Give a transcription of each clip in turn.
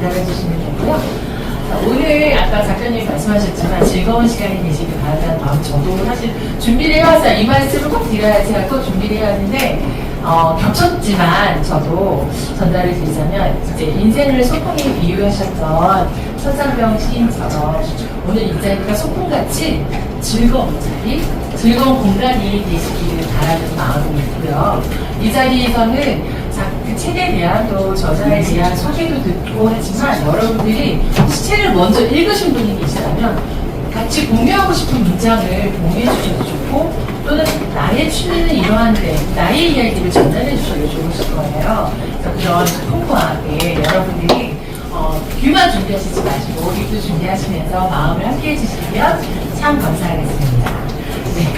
기다려주시면 되고요. 자, 오늘 아까 작가님 말씀하셨지만 즐거운 시간이 되시길 바란다는 마음 저도 사실 준비를 해왔어요. 이 말씀을 꼭 드려야지 하고 준비를 해왔는데 겹쳤지만 저도 전달을 드리자면 이제 인생을 소풍에 비유하셨던 천상병 시인처럼 오늘 이 자리가 소풍같이 즐거운 자리, 즐거운 공간이 되시기를 바라는 마음이 있고요. 이 자리에서는 그 책에 대한 또 저자에 대한 소개도 듣고 하지만 여러분들이 책을 먼저 읽으신 분이 계시다면 같이 공유하고 싶은 문장을 공유해 주셔도 좋고 또는 나의 취미는 이러한데 나의 이야기를 전달해 주셔도 좋으실 거예요. 그래서 그런 풍부하게 여러분들이 귀만 준비하시지 마시고 입도 준비하시면서 마음을 함께 해주시면 참 감사하겠습니다. 네.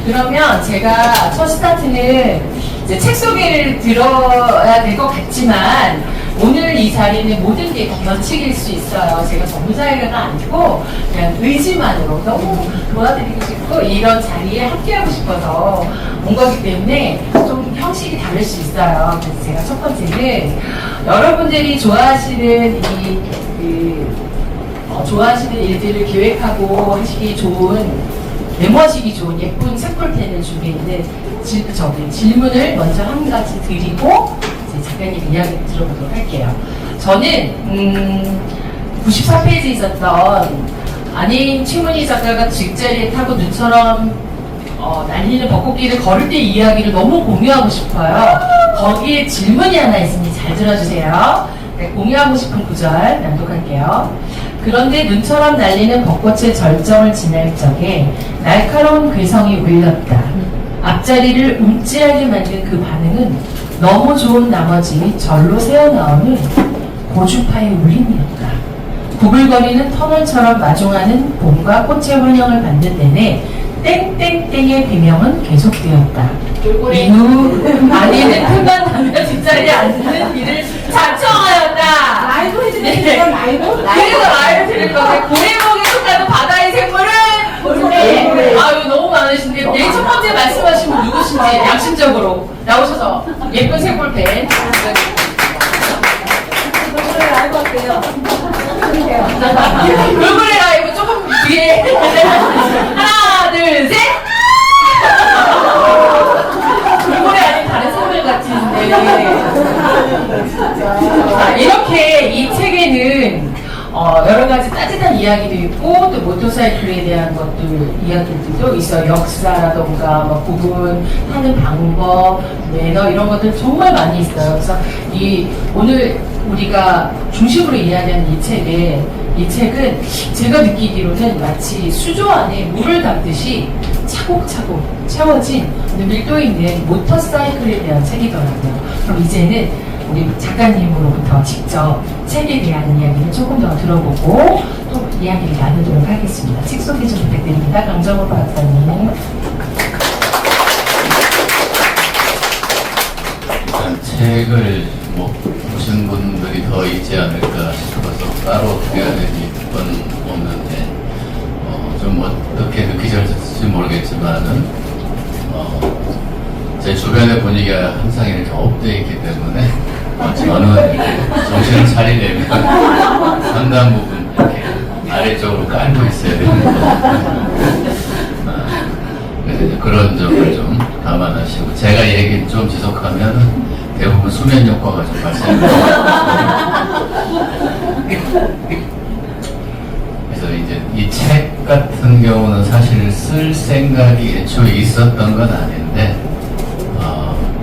그러면 제가 첫 스타트는 이제 책 소개를 들어야 될 것 같지만 오늘 이 자리는 모든 게 변칙일 수 있어요. 제가 전문자회가 아니고 그냥 의지만으로 너무 도와드리고 싶고 이런 자리에 함께하고 싶어서 온 거기 때문에 좀 형식이 다를 수 있어요. 그래서 제가 첫 번째는 여러분들이 좋아하시는 좋아하시는 일들을 계획하고 하시기 좋은 메모하시기 좋은 예쁜 책볼펜을 준비했는데 질문을 먼저 한 가지 드리고 이제 작가님 이야기를 들어보도록 할게요. 저는 94페이지에 있었던 안혜인 최문희 작가가 뒷자리에 타고 눈처럼 날리는 벚꽃길을 걸을 때 이야기를 너무 공유하고 싶어요. 거기에 질문이 하나 있으니 잘 들어주세요. 네, 공유하고 싶은 구절 낭독할게요. 그런데 눈처럼 날리는 벚꽃의 절정을 지날 적에 날카로운 괴성이 울렸다. 앞자리를 움찔하게 만든 그 반응은 너무 좋은 나머지 절로 새어나오는 고주파의 울림이었다. 구불거리는 터널처럼 마중하는 봄과 꽃의 환영을 받는 내내 땡땡땡의 비명은 계속되었다. 이후 아내는 틈만 나면 뒷자리에 앉는 일을 자청하였다. 라이브 해드리는 네. 건 라이브? 그래서 라이브 드릴 건데 고래목에 속하는 바다의 생물은 돌고래. 아유 너무 많으신데 내일 첫 번째 말씀하신 분 누구신지 양심적으로 나오셔서 예쁜 생물펜 돌고래 라이브 할게요. 돌고래 라이브 조금 뒤에 하나 둘 셋. 돌고래 아닌 다른 생물 같은데. 자, 이렇게 이 책에는 여러 가지 따뜻한 이야기도 있고 또 모터사이클에 대한 것들 이야기들도 있어요. 역사라던가 뭐 구분하는 방법, 매너 이런 것들 정말 많이 있어요. 그래서 오늘 우리가 중심으로 이야기하는 이 책은 제가 느끼기로는 마치 수조 안에 물을 담듯이 차곡차곡 채워진 밀도 있는 모터사이클에 대한 책이더라고요. 그럼 이제는 우리 작가님으로부터 직접 책에 대한 이야기를 조금 더 들어보고 또 이야기를 나누도록 하겠습니다. 책 소개 좀 부탁드립니다. 강정호 박사님. 일단 책을 보신 분들이 더 있지 않을까 싶어서 따로 드려야 되는 건 없는데 좀 어떻게 느끼실지 모르겠지만은 제 주변의 분위기가 항상 이렇게 업되어 있기 때문에 저는 정신을 차리려면 상당 부분 이렇게 아래쪽으로 깔고 있어야 되는 거. 그래서 이제 그런 점을 좀 감안하시고 제가 얘기 좀 지속하면 대부분 수면 효과가 좀 발생합니다. 그래서 이제 이 책 같은 경우는 사실 쓸 생각이 애초에 있었던 건 아닌데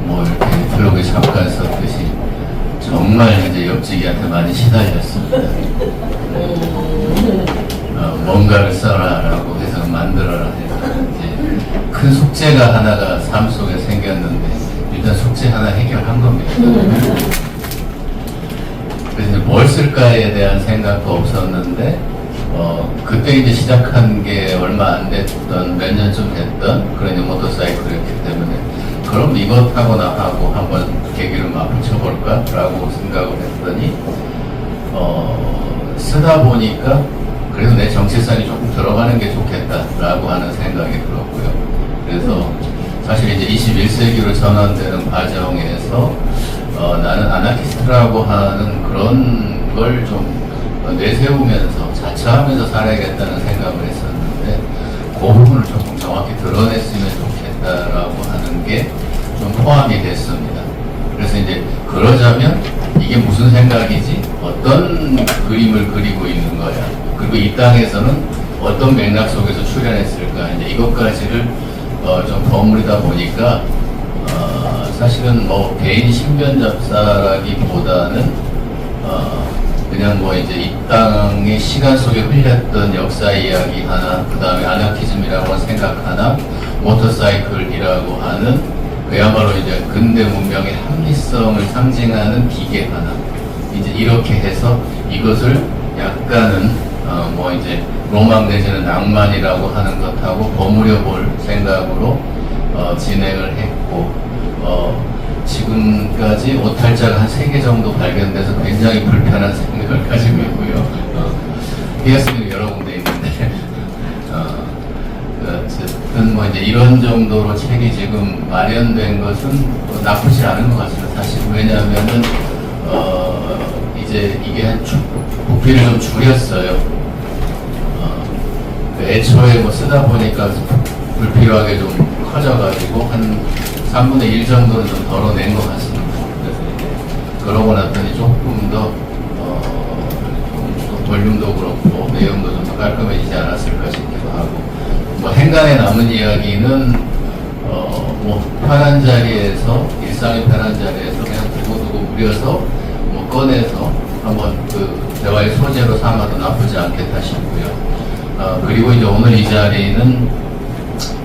뭐 이렇게 블로그에 잠깐 썼듯이 정말 이제 옆지기한테 많이 시달렸습니다. 뭔가를 써라라고 해서 만들어라 해서 이제 큰 숙제가 하나가 삶 속에 생겼는데 일단 숙제 하나 해결한 겁니다. 그래서 뭘 쓸까에 대한 생각도 없었는데 그때 이제 시작한 게 얼마 안 됐던 몇 년쯤 됐던 그런 이제 모터사이클이었기 때문에 그럼 이것하고나 하고 한번 계기를 막 붙여볼까? 라고 생각을 했더니 쓰다 보니까 그래도 내 정체성이 조금 들어가는 게 좋겠다 라고 하는 생각이 들었고요. 그래서 사실 이제 21세기로 전환되는 과정에서 나는 아나키스트라고 하는 그런 걸 좀 내세우면서 자처하면서 살아야겠다는 생각을 했었는데 그 부분을 조금 정확히 드러냈으면 좋겠다라고 하는 게 좀 포함이 됐습니다. 그래서 이제 그러자면 이게 무슨 생각이지? 어떤 그림을 그리고 있는 거야? 그리고 이 땅에서는 어떤 맥락 속에서 출연했을까? 이제 이것까지를 좀 버무리다 보니까 사실은 뭐 개인 신변 잡사라기보다는 그냥 뭐 이제 이 땅의 시간 속에 흘렸던 역사 이야기 하나, 그 다음에 아나키즘이라고 생각하나, 모터사이클이라고 하는 그야말로 이제 근대 문명의 합리성을 상징하는 기계 하나, 이제 이렇게 해서 이것을 약간은 뭐 이제 로망 내지는 낭만이라고 하는 것하고 버무려 볼 생각으로 진행을 했고, 지금까지 오탈자가 한 3개 정도 발견돼서 굉장히 불편한 생각을 가지고 있고요. 비어스는 여러 군데 있는데, 어쨌든 뭐 이제 이런 정도로 책이 지금 마련된 것은 나쁘지 않은 것 같습니다. 사실 왜냐하면은 이제 이게 부피를 좀 줄였어요. 애초에 뭐 쓰다 보니까 불필요하게 좀 커져가지고 한 3분의 1 정도는 좀 덜어낸 것 같습니다. 그래서 이제 그러고 났더니 조금 더 볼륨도 그렇고 내용도 좀 더 깔끔해지지 않았을까 싶기도 하고, 뭐 행간에 남은 이야기는 뭐 편한 자리에서, 일상의 편한 자리에서 그냥 두고두고 무려서 뭐 꺼내서 한번 그 대화의 소재로 삼아도 나쁘지 않겠다 싶고요. 그리고 이제 오늘 이 자리는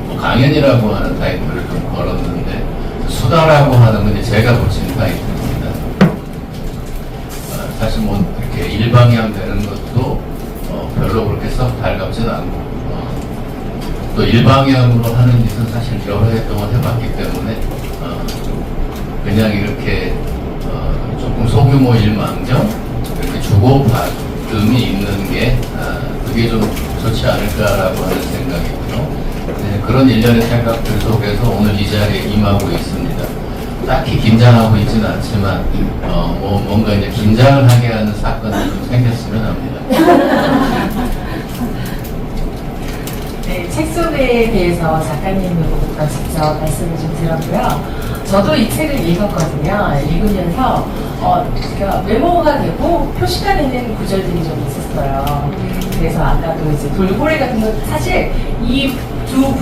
뭐 강연이라고 하는 타이틀을 좀 걸었는데, 수다라고 하는 건 이제 제가 붙인 타이틀입니다. 사실 뭐 이렇게 일방향 되는 것도 별로 그렇게 썩 달갑지는 않고, 또 일방향으로 하는 짓은 사실 여러 해 동안 해봤기 때문에 그냥 이렇게 조금 소규모 일망정 이렇게 주고받음이 있는 게 그게 좀 좋지 않을까라고 하는 생각이고요. 네, 그런 일련의 생각들 속에서 오늘 이 자리에 임하고 있습니다. 딱히 긴장하고 있지는 않지만 뭐 뭔가 이제 긴장을 하게 하는 사건이 좀 생겼으면 합니다. 네, 책 소개에 대해서 작가님으로부터 직접 말씀을 좀 드렸고요. 저도 이 책을 읽었거든요. 읽으면서 그러니까 메모가 되고 표시가 되는 구절들이 좀 있었어요. 그래서 아까도 이제 돌고래 같은 거, 사실 이 두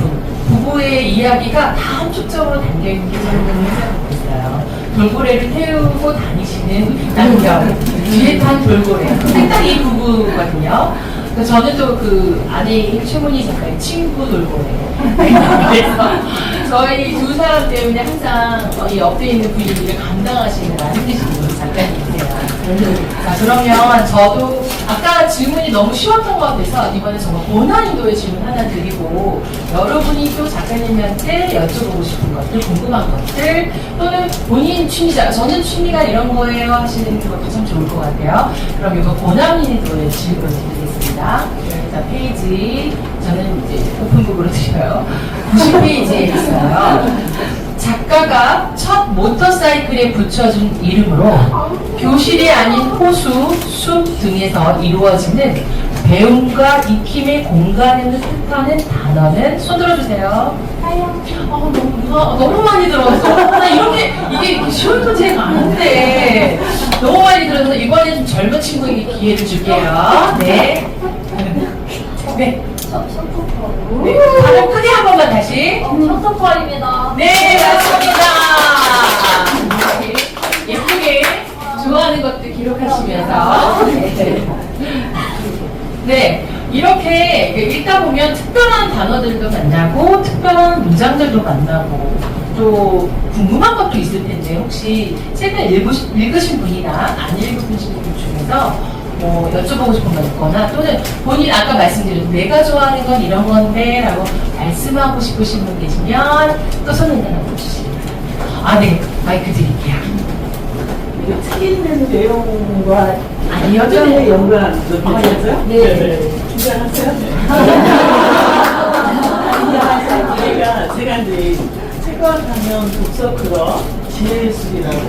부부의 이야기가 다 함축적으로 담겨있는 게 저는 생각하고 있어요. 돌고래를 태우고 다니시는 남편, 뒤에 탄 돌고래. 딱 이 부부거든요. 저는 또 그 아내인 최문희 작가의 친구 돌고래. 그래서 저희 두 사람 때문에 항상 이 옆에 있는 분위기를 감당하시느라 힘드시는 작가님이세요. 자, 그러면 저도 아까 질문이 너무 쉬웠던 것 같아서 이번에 정말 고난이도의 질문 하나 드리고, 여러분이 또 작가님한테 여쭤보고 싶은 것들, 궁금한 것들, 또는 본인 취미자, 저는 취미가 이런 거예요 하시는 것도 참 좋을 것 같아요. 그럼 이거 고난이도의 질문 드리겠습니다. 자, 페이지, 저는 이제 오픈북으로 드려요. 90페이지에 있어요. 작가가 첫 모터사이클에 붙여준 이름으로 교실이 아닌 호수, 숲 등에서 이루어지는 배움과 익힘의 공간을 뜻하는 단어는, 손 들어주세요. 너무 많이 들어서 나 이게 쉬운 문제가 아닌데 너무 많이 들어서 이번에 좀 젊은 친구에게 기회를 줄게요. 네. 네. 네. 발음 크게 한 번만 다시. 셔터펄입니다. 네, 맞습니다. 예쁘게 좋아하는 것도 기록하시면서. 네, 이렇게 읽다 보면 특별한 단어들도 만나고 특별한 문장들도 만나고 또 궁금한 것도 있을 텐데, 혹시 책을 읽으신 분이나 안 읽으신 분 중에서 뭐 여쭤보고 싶은 거 있거나, 또는 본인 아까 말씀드린 내가 좋아하는 건 이런 건데 라고 말씀하고 싶으신 분 계시면 또 손을 하나 주시면. 네, 마이크 드릴게요. 책에 있는 내용과 아니요, 네, 연관 괜찮았어요? 네. 긴장하세요? 제가 이제 책관 가면 독서 클럽 지혜술이라고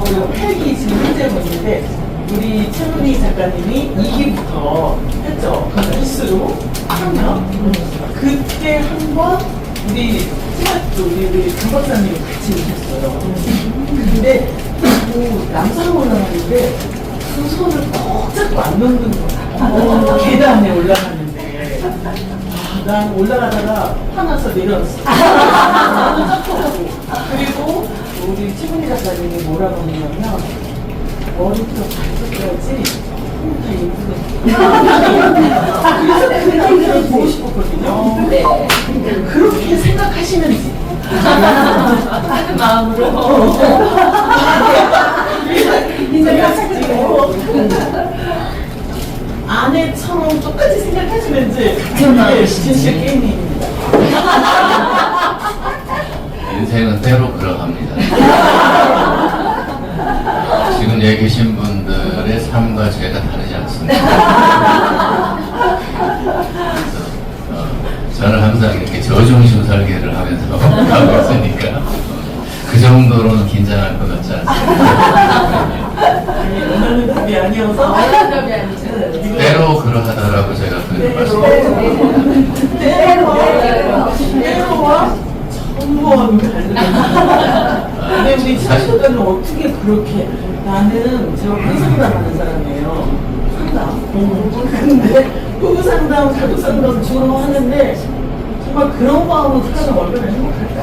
그리고 팩이 지금 현재 있는데 우리 최문희 작가님이 2기부터 했죠. 횟수로 하면 그때 한번 우리 우리 강 박사님 같이 오셨어요. 근데 그 남산 올라가는데 두 손을 꼭 잡고 안 놓는 거야. 계단에 올라가는데 난 올라가다가 화나서 내려왔어. 나는 짝꿍하고. 그리고 우리 최문희 작가님이 뭐라고 하냐면 머리부터 발끝까지 다 예쁘거든요. 그래서 그 남자를 보고 싶었거든요. 네. 그렇게 생각하시는지. 하는 마음으로. 아내처럼 똑같이 생각하시는지. 같은 마음이시지. 진짜 게임입니다. 인생은 때로 그러합니다. 지금 여기 계신 분들의 삶과 제가 다르지 않습니다. 그래서 저는 항상 이렇게 저중심 설계를 하면서 가고 있으니까 그 정도로는 긴장할 것 같지 않습니다. 오늘은 답이 아니어서. 어른답이 아니죠. 때로 그러하다라고 제가 그 말씀드렸습니다. 때로와 전무하고 다르다. 근데 우리 차수가는 어떻게 그렇게 나는 제가 상담하는 사람이에요. 상담. 근데 부부 상담, 가족 상담 주로 하는데 정말 그런 마음으로 살면 얼마나 행복할까?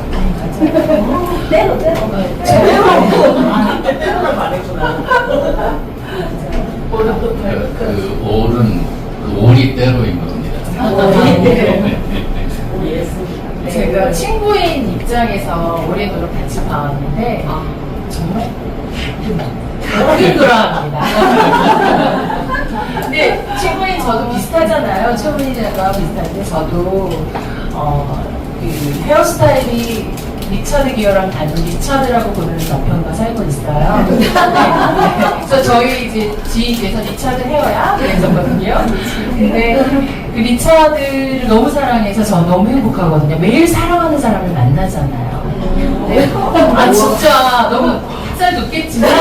때로. 때로. 아, 그때 때로라고 안 했구나. 오늘도 그 올은 그 올이 때로인 겁니다. 올이 때로. 예습니다. 제가 친구인 입장에서 오래도록 같이 봐왔는데 정말 힘들어합니다. 근데 친구인 저도 비슷하잖아요. 최문희가 비슷한데 저도 그 헤어스타일이 리처드 기어랑 닮은 리처드라고 부르는 남편과 살고 있어요. 네. 그래서 저희 이제 지인께서 리처드 헤어야 그랬었거든요. 근데 그 리처드를 너무 사랑해서 저 너무 행복하거든요. 매일 사랑하는 사람을 만나잖아요. 네. 아 진짜 너무 살 높겠지만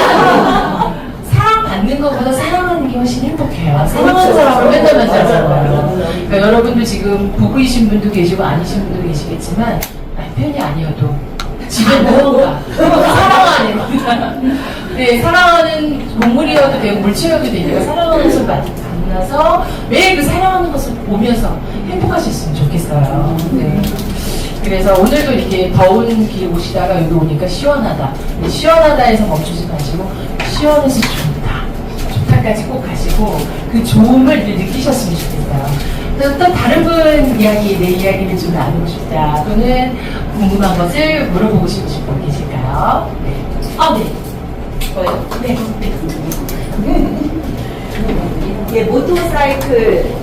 사랑받는 것보다 사랑하는 게 훨씬 행복해요. 사랑하는 사람을 맨날 만나잖아요. 그러니까 여러분도 지금 부부이신 분도 계시고 아니신 분도 계시겠지만 남편이 아니어도 집에 무언가 사랑하는 네, 사랑하는 동물이어도 되고 물체여도 되니까 사랑하는 것을 만나서 매일 그 사랑하는 것을 보면서 행복하셨으면 좋겠어요. 네. 그래서 오늘도 이렇게 더운 길 오시다가 여기 오니까 시원하다. 시원하다 해서 멈추지 마시고 시원해서 좋다까지 꼭 가시고 그 좋음을 느끼셨으면 좋겠어요. 또 다른 분 이야기, 내 이야기를 좀 나누고 싶다 또는 궁금한 것을 물어보고 싶으신 분 계실까요? 네. 네. 뭐요? 네. 이게 모터사이클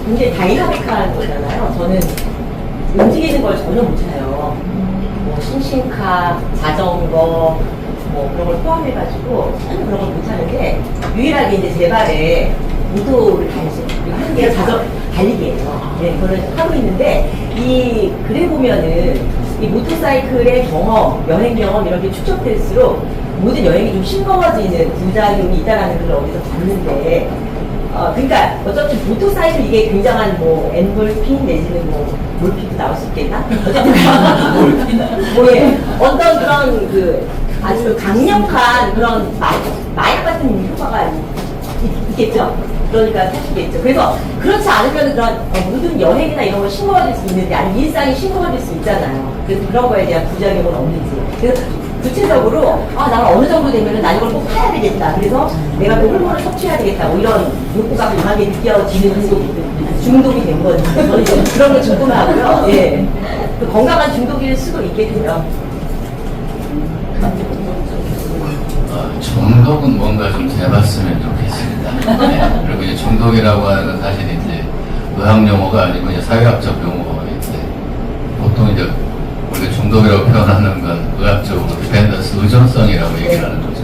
굉장히 다이나믹한 거잖아요. 저는 움직이는 걸 전혀 못해요. 뭐 싱싱카, 자전거, 뭐 그런 걸 포함해가지고 전혀 그런 걸 못하는데 유일하게 이제 제 발에 모토를 하는 게 달리기예요. 네, 그걸 하고 있는데 그래 보면은 이 모터사이클의 경험, 여행 경험 이런 게 축적될수록 모든 여행이 좀 싱거워지는 부작용이 있다라는 걸 어디서 봤는데 그러니까 어차피 모터사이클 이게 굉장한 뭐 엔돌핀 내지는 뭐 몰핀도 나올 수 있겠나? 어쨌든 어떤 그런 그 아주 강력한 그런 마약 같은 효과가 있겠죠. 그러니까 사실겠죠. 그래서 그렇지 않으면 그런 모든 여행이나 이런 거 싱거워질 수 있는데 아니면 일상이 싱거워질 수 있잖아요. 그래서 그런 거에 대한 부작용은 없는지. 그래서 구체적으로 나는 어느 정도 되면은 난 이걸 꼭 해야 되겠다. 그래서 내가 그 호르몬을 섭취해야 되겠다. 뭐 이런 욕구가 강하게 느껴지는 중독이 된 건지. 저는 이제 그런 게 궁금하고요. 예. 그 건강한 중독일 수도 있겠고요. 중독은 뭔가 좀 재봤으면 좋겠습니다. 네. 그리고 이제 중독이라고 하는 건 사실 이제 의학 용어가 아니고 이제 사회학적 용어인데 보통 이제 우리가 중독이라고 표현하는 건 의학적으로 디펜던스 의존성이라고 얘기를 하는 거죠.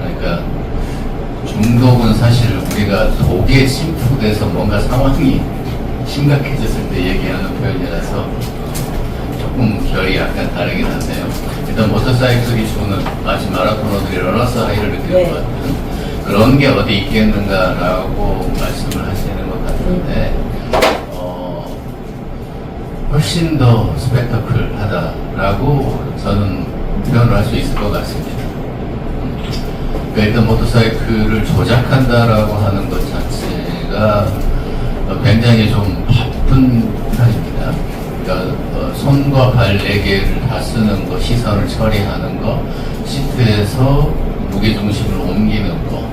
그러니까 중독은 사실 우리가 독에 침투돼서 뭔가 상황이 심각해졌을 때 얘기하는 표현이라서 조금 결이 약간 다르긴 한데요. 일단 모터사이클이 주는 마치 마라토너들이 러너스 하이를 느끼는 것 같은 그런 게 어디 있겠는가라고 말씀을 하시는 것 같은데, 훨씬 더 스펙터클하다라고 저는 표현을 할 수 있을 것 같습니다. 그러니까 일단 모터사이클을 조작한다라고 하는 것 자체가 굉장히 좀 바쁜 편입니다. 그러니까 손과 발 4개를 다 쓰는 거, 시선을 처리하는 거, 시트에서 무게중심을 옮기는 거,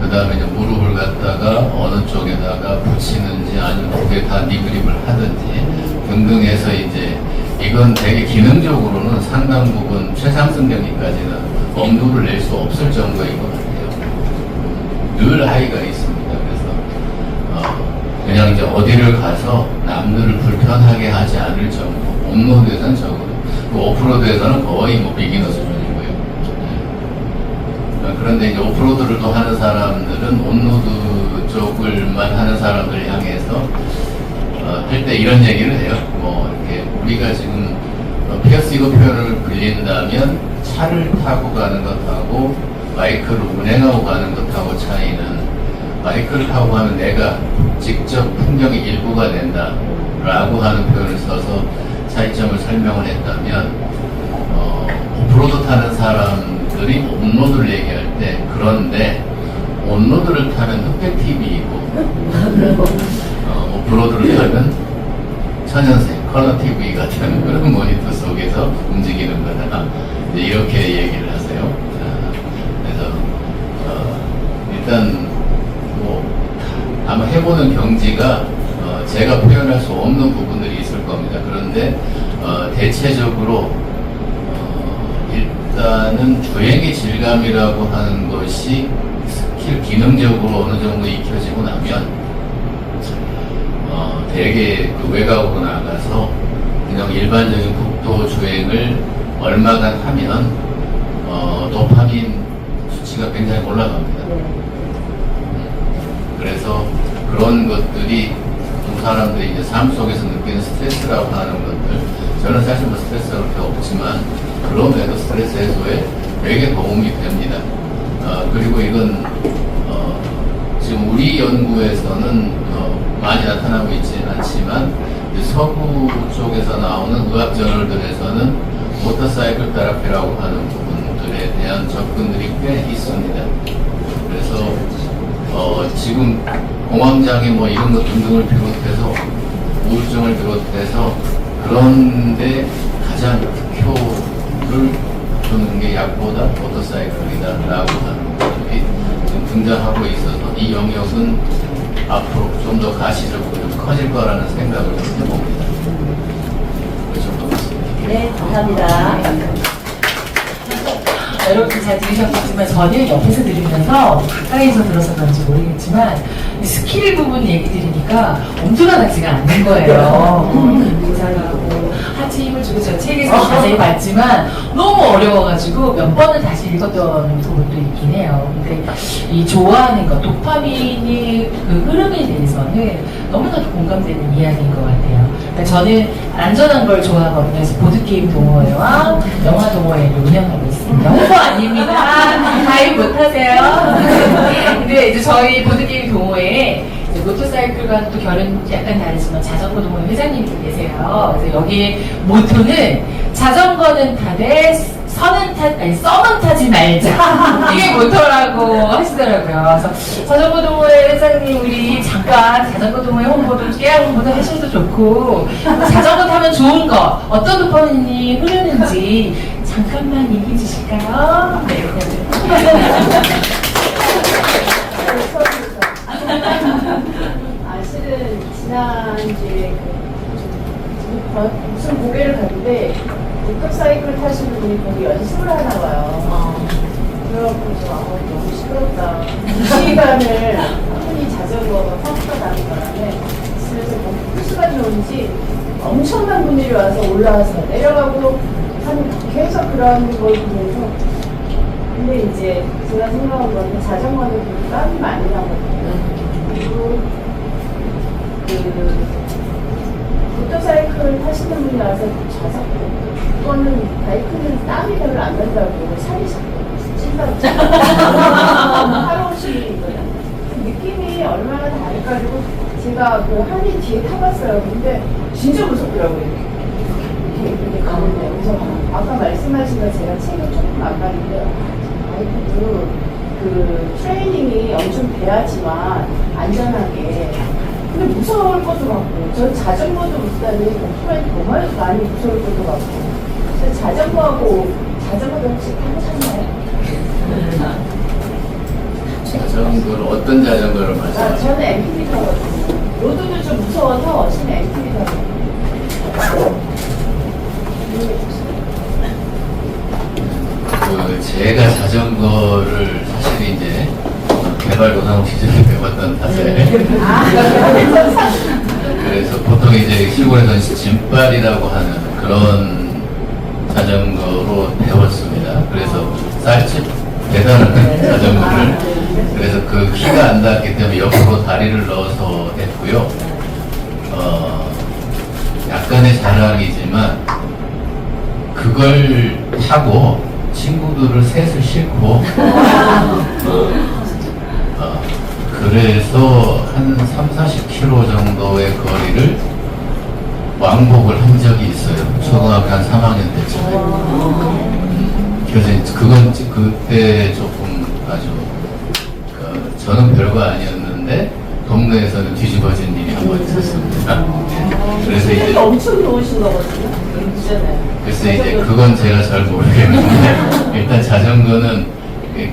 그 다음에 이제 무릎을 갖다가 어느 쪽에다가 붙이는지 아니면 그게 다 니그립을 하든지 등등해서 이제 이건 되게 기능적으로는 상당 부분 최상승 경기까지는 엄두를 낼 수 없을 정도인 것 같아요. 늘 하이가 있습니다. 그래서 그냥 이제 어디를 가서 남들을 불편하게 하지 않을 정도, 온로드에서는 적어도, 오프로드에서는 거의 뭐 비기너 수준이고요. 그런데 이제 오프로드를 또 하는 사람들은 온로드 쪽을만 하는 사람들 향해서 할 때 이런 얘기를 해요. 뭐 이렇게 우리가 지금 피어스 이거 표현을 빌린다면 차를 타고 가는 것하고 바이크를 운행하고 가는 것하고 차이는, 바이크를 타고 가면 내가 직접 풍경의 일부가 된다 라고 하는 표현을 써서 차이점을 설명을 했다면, 오프로드 타는 사람들이 온로드를 얘기할 때, 그런데 온로드를 타면 흑백 TV이고 오프로드를 타면 천연색 컬러 TV 같은 그런 모니터 속에서 움직이는 거다, 이제 이렇게 얘기를 하세요. 그래서 일단 뭐 아마 해보는 경지가 제가 표현할 수 없는 부분들이 있을 겁니다. 그런데 대체적으로 일단은 주행의 질감이라고 하는 것이 스킬 기능적으로 어느 정도 익혀지고 나면 되게 그 외곽으로 나가서 그냥 일반적인 국도 주행을 얼마간 하면 도파민 수치가 굉장히 올라갑니다. 그래서 그런 것들이 좀 사람들이 이제 삶 속에서 느끼는 스트레스라고 하는 것들, 저는 사실 뭐 스트레스가 그렇게 없지만 그럼에도 스트레스 해소에 되게 도움이 됩니다. 그리고 이건 지금 우리 연구에서는 많이 나타나고 있지는 않지만 서구 쪽에서 나오는 의학 저널들에서는 모터사이클 테라피라고 하는 부분들에 대한 접근들이 꽤 있습니다. 그래서 지금 공황장애 뭐 이런 것 등등을 비롯해서 우울증을 비롯해서 그런데 가장 흑효를 주는 게 약보다 모터사이클이다라고 하는 것들이 지금 등장하고 있어서 이 영역은 앞으로 좀 더 가시적으로 좀 커질 거라는 생각을 좀 해봅니다. 그 정도 같습니다. 네, 감사합니다. 여러분 잘 들으셨겠지만 저는 옆에서 들으면서 가까이서 들어서 그런지 모르겠지만 이 스킬 부분 얘기 들으니까 엄두가 나지가 않는 거예요. 이상하고 하체 힘을 주고 저 책에서 자세히 봤지만 너무 어려워가지고 몇 번을 다시 읽었던 부분도 있긴 해요. 근데 이 좋아하는 것, 도파민의 그 흐름에 대해서는 너무나도 공감되는 이야기인 것 같아요. 그러니까 저는 안전한 걸 좋아하거든요. 그래서 보드게임 동호회와 영화 동호회를 운영하고 있습니다. 홍보 아닙니다. 가입 못하세요. 근데 이제 저희 보드게임 동호회에 이제 모터사이클과 또 결은 약간 다르지만 자전거 동호회 회장님이 계세요. 그래서 여기에 모토는 자전거는 타되 썸은 타지 말자. 이게 모토라고 하시더라고요. 그래서 자전거 동호회 회장님 우리 잠깐 자전거 동호회 홍보도 깨알 홍보도 하셔도 좋고 자전거 타면 좋은 거 어떤 도파민이 흐르는지 잠깐만 얘기해 주실까요? 네, 실은 지난주에 무슨 고개를 갔는데 고급 사이클 타시는 분이 거기 연습을 하나 봐요. 그래갖고 너무 시끄럽다. 이 시간을 흔히 자전거가 펑크가 나는 바람에 집에서 너무 흡수가 좋은지 엄청난 분들이 와서 올라와서 내려가고 계속 그런 걸 보면서 근데 이제 제가 생각한 건데 자전거는 그 땀이 많이 나거든요. 그리고 모터사이클 타시는 분이 와서 그거는 바이크는 땀이 별로 안 난다고 살이 찐다고 하러 오시는 거예요. 느낌이 얼마나 다를까. 그리고 제가 그 한인 뒤에 타봤어요. 근데 진짜 무섭더라고요. 이렇게 가는데. 그래서 아까 말씀하신 거 제가 책을 조금 안 봤는데, 바이크도 그 트레이닝이 엄청 돼야지만 안전하게. 근데 무서울 것도 같고, 전 자전거도 못 타니 오토바이 정말 많이 무서울 것도 같고. 그래서 자전거도 혹시 타보셨나요? 자전거를 어떤 자전거를 아, 말씀하세요? 저는 MTB 타거든요. 로드도 좀 무서워서 저는 MTB 타거든요. 그 제가 자전거를 사실 이제 개발도상국 시절에 배웠던 탓에 그래서 보통 이제 시골에서는 짐발이라고 하는 그런 자전거로 배웠습니다. 그래서 쌀집 배달하는 자전거를 그래서 그 키가 안 닿았기 때문에 옆으로 다리를 넣어서 했고요. 약간의 자랑이지만 그걸 타고 친구들을 셋을 싣고 그래서 한 30-40km 정도의 거리를 왕복을 한 적이 있어요. 초등학교 한 3학년 때쯤에. 그래서 이제 그건 그때 조금 아주 저는 별거 아니었는데 동네에서는 뒤집어진 일이 한 번 있었습니다. 그래서 이제 엄청 좋으신 거거든요. 있잖아요. 글쎄 이제 그건 제가 잘 모르겠는데 일단 자전거는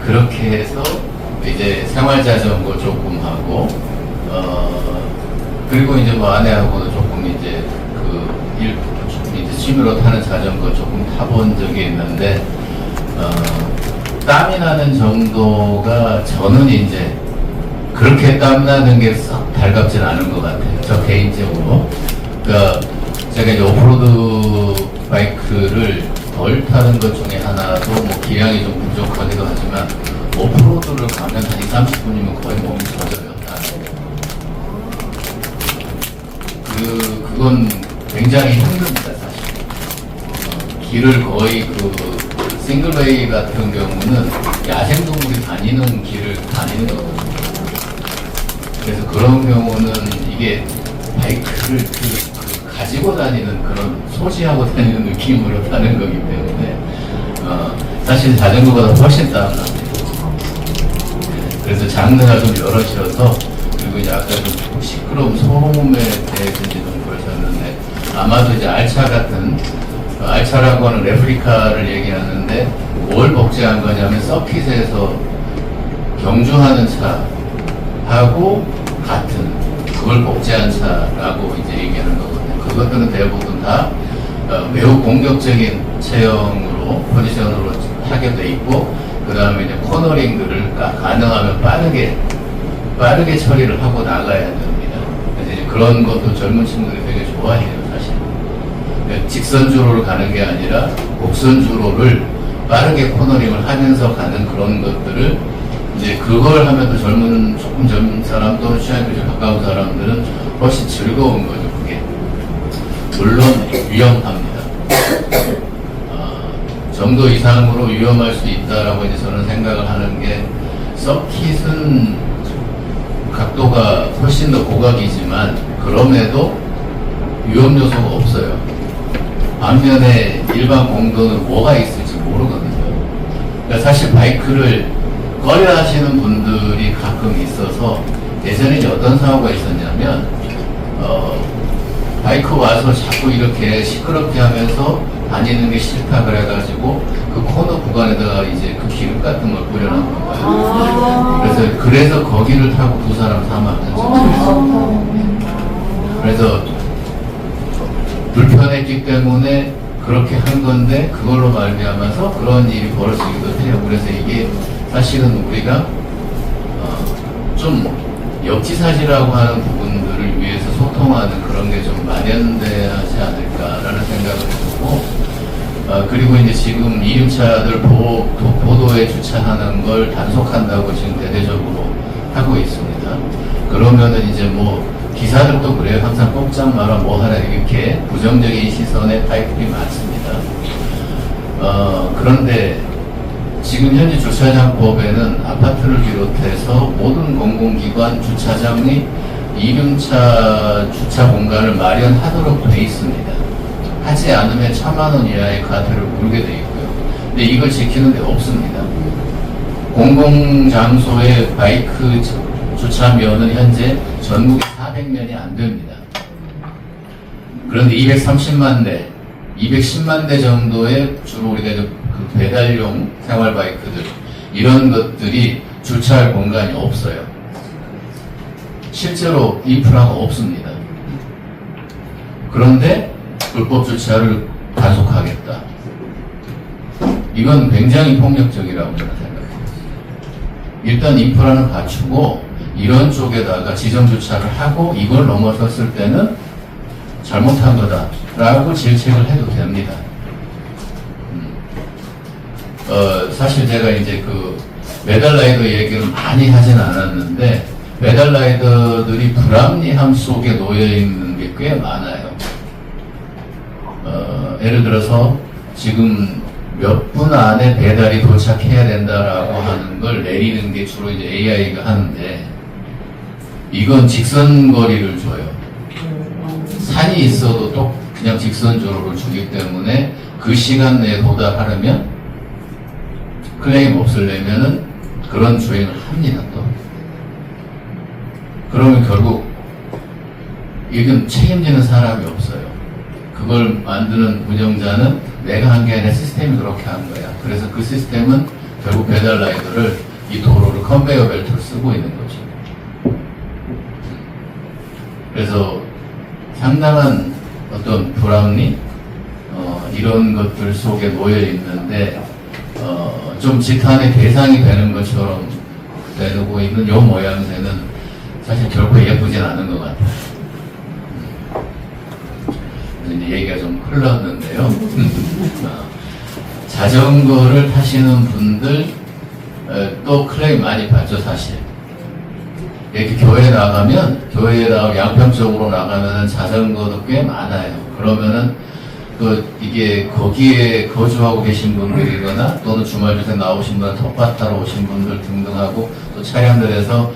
그렇게 해서 이제 생활 자전거 조금 하고 그리고 이제 뭐 아내하고도 조금 이제 이제 취미로 타는 자전거 조금 타본 적이 있는데 땀이 나는 정도가 저는 이제 그렇게 땀 나는 게 썩 달갑지는 않은 것 같아요. 저 개인적으로. 그러니까 제가 이제 오프로드 바이크를 덜 타는 것 중에 하나도 뭐 기량이 좀 부족하기도 하지만 오프로드를 가면 한 20-30분이면 거의 몸이 젖어요. 그건 굉장히 힘듭니다, 사실. 길을 거의 싱글웨이 같은 경우는 야생동물이 다니는 길을 다니는 거거든요. 그래서 그런 경우는 이게 바이크를 가지고 다니는 그런 소지하고 다니는 느낌으로 타는 거기 때문에 사실 자전거보다 훨씬 땀납니다. 그래서 장르가 좀 여럿이어서 그리고 이제 아까 좀 시끄러운 소음에 대해서 이제 좀 그러셨는데 아마도 이제 알차 같은 알차라고 하는 레플리카를 얘기하는데 뭘 복제한 거냐면 서킷에서 경주하는 차하고 같은 그걸 복제한 차라고 이제 얘기하는 거거든요. 그것들은 대부분 다 매우 공격적인 체형으로 포지션으로 하게 돼 있고 그 다음에 이제 코너링들을 가능하면 빠르게 처리를 하고 나가야 됩니다. 그래서 이제 그런 것도 젊은 친구들이 되게 좋아해요, 사실. 그러니까 직선주로를 가는 게 아니라 곡선주로를 빠르게 코너링을 하면서 가는 그런 것들을 이제 그걸 하면 또 조금 젊은 사람 또는 취향이 좀 가까운 사람들은 훨씬 즐거운 거죠, 그게. 물론 위험합니다. 정도 이상으로 위험할 수 있다라고 이제 저는 생각을 하는 게 서킷은 각도가 훨씬 더 고각이지만 그럼에도 위험 요소가 없어요. 반면에 일반 공도는 뭐가 있을지 모르거든요. 그러니까 사실 바이크를 꺼려 하시는 분들이 가끔 있어서 예전에 이제 어떤 사고가 있었냐면 바이크 와서 자꾸 이렇게 시끄럽게 하면서 다니는 게 싫다 그래가지고 그 코너 구간에다가 이제 그 기름 같은 걸 뿌려놓은 거예요. 그래서 거기를 타고 2사람 사망한 적이 있어요. 그래서 불편했기 때문에 그렇게 한 건데 그걸로 말미암아서 그런 일이 벌어지기도 해요. 그래서 이게 사실은 우리가 좀 역지사지라고 하는 부분들을 위해서 소통하는 그런 게 좀 마련돼야 하지 않을까라는 생각을 했고 그리고 이제 지금 이륜차들 보도에 주차하는 걸 단속한다고 지금 대대적으로 하고 있습니다. 그러면은 이제 뭐 기사들도 그래요. 항상 꼼짝 마라 뭐 하라 이렇게 부정적인 시선의 타입들이 많습니다. 그런데 지금 현재 주차장법에는 아파트를 비롯해서 모든 공공기관 주차장의 이륜차 주차 공간을 마련하도록 돼 있습니다. 하지 않으면 1,000만 원 이하의 과태료를 물게 돼 있고요. 근데 이걸 지키는 데 없습니다. 공공장소의 바이크 주차면은 현재 전국에 400면이 안 됩니다. 그런데 230만 대, 210만 대 정도의 주로 우리가 이제 그 배달용 생활 바이크들 이런 것들이 주차할 공간이 없어요. 실제로 인프라가 없습니다. 그런데 불법 주차를 단속하겠다. 이건 굉장히 폭력적이라고 저는 생각해요. 일단 인프라는 갖추고 이런 쪽에다가 지정 주차를 하고 이걸 넘어섰을 때는 잘못한 거다라고 질책을 해도 됩니다. 사실 제가 이제 그 메달라이더 얘기를 많이 하진 않았는데 메달라이더들이 불합리함 속에 놓여 있는 게 꽤 많아요. 예를 들어서 지금 몇 분 안에 배달이 도착해야 된다라고 하는 걸 내리는 게 주로 이제 AI가 하는데 이건 직선 거리를 줘요. 산이 있어도 또 그냥 직선적으로 주기 때문에 그 시간 내에 도달하려면 클레임 없으려면은 그런 주행을 합니다 또. 그러면 결국 이건 책임지는 사람이 없어요. 그걸 만드는 운영자는 내가 한 게 아니라 시스템이 그렇게 한 거야. 그래서 그 시스템은 결국 배달 라이더를 이 도로를 컨베이어 벨트로 쓰고 있는 거죠. 그래서 상당한 어떤 불합리 이런 것들 속에 놓여 있는데 좀 지탄의 대상이 되는 것처럼 되고 있는 요 모양새는 사실 결코 예쁘진 않은 것 같아요. 이제 얘기가 좀 흘렀는데요. 자전거를 타시는 분들 또 클레임 많이 받죠 사실. 이렇게 교회 나가면 교회에다 양평쪽으로 나가면 자전거도 꽤 많아요. 그러면은 또 이게 거기에 거주하고 계신 분들이거나 또는 주말 주택 나오신 분, 텃밭 타러 오신 분들 등등하고 또 차량들에서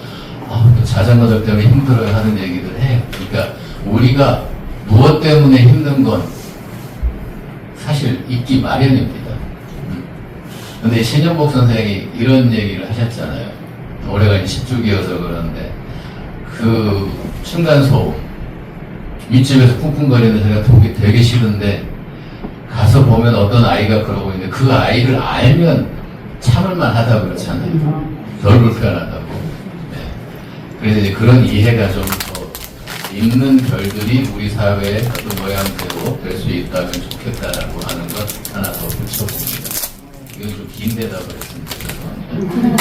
또 자전거들 때문에 힘들어요 하는 얘기들 해요. 그러니까 우리가 무엇 때문에 힘든 건 사실 있기 마련입니다. 근데 신영복 선생이 이런 얘기를 하셨잖아요. 올해가 이제 10주기여서 그런데 그 층간소음 윗집에서 쿵쿵거리는 소리가 되게 싫은데 가서 보면 어떤 아이가 그러고 있는데 그 아이를 알면 참을만 하다고 그렇잖아요. 덜 불편하다고. 네. 그래서 이제 그런 이해가 좀 더 있는 별들이 우리 사회의 어떤 모양새로 될 수 있다면 좋겠다라고 하는 것 하나 더 붙여봅니다. 이건 좀 긴 대답을 했습니다.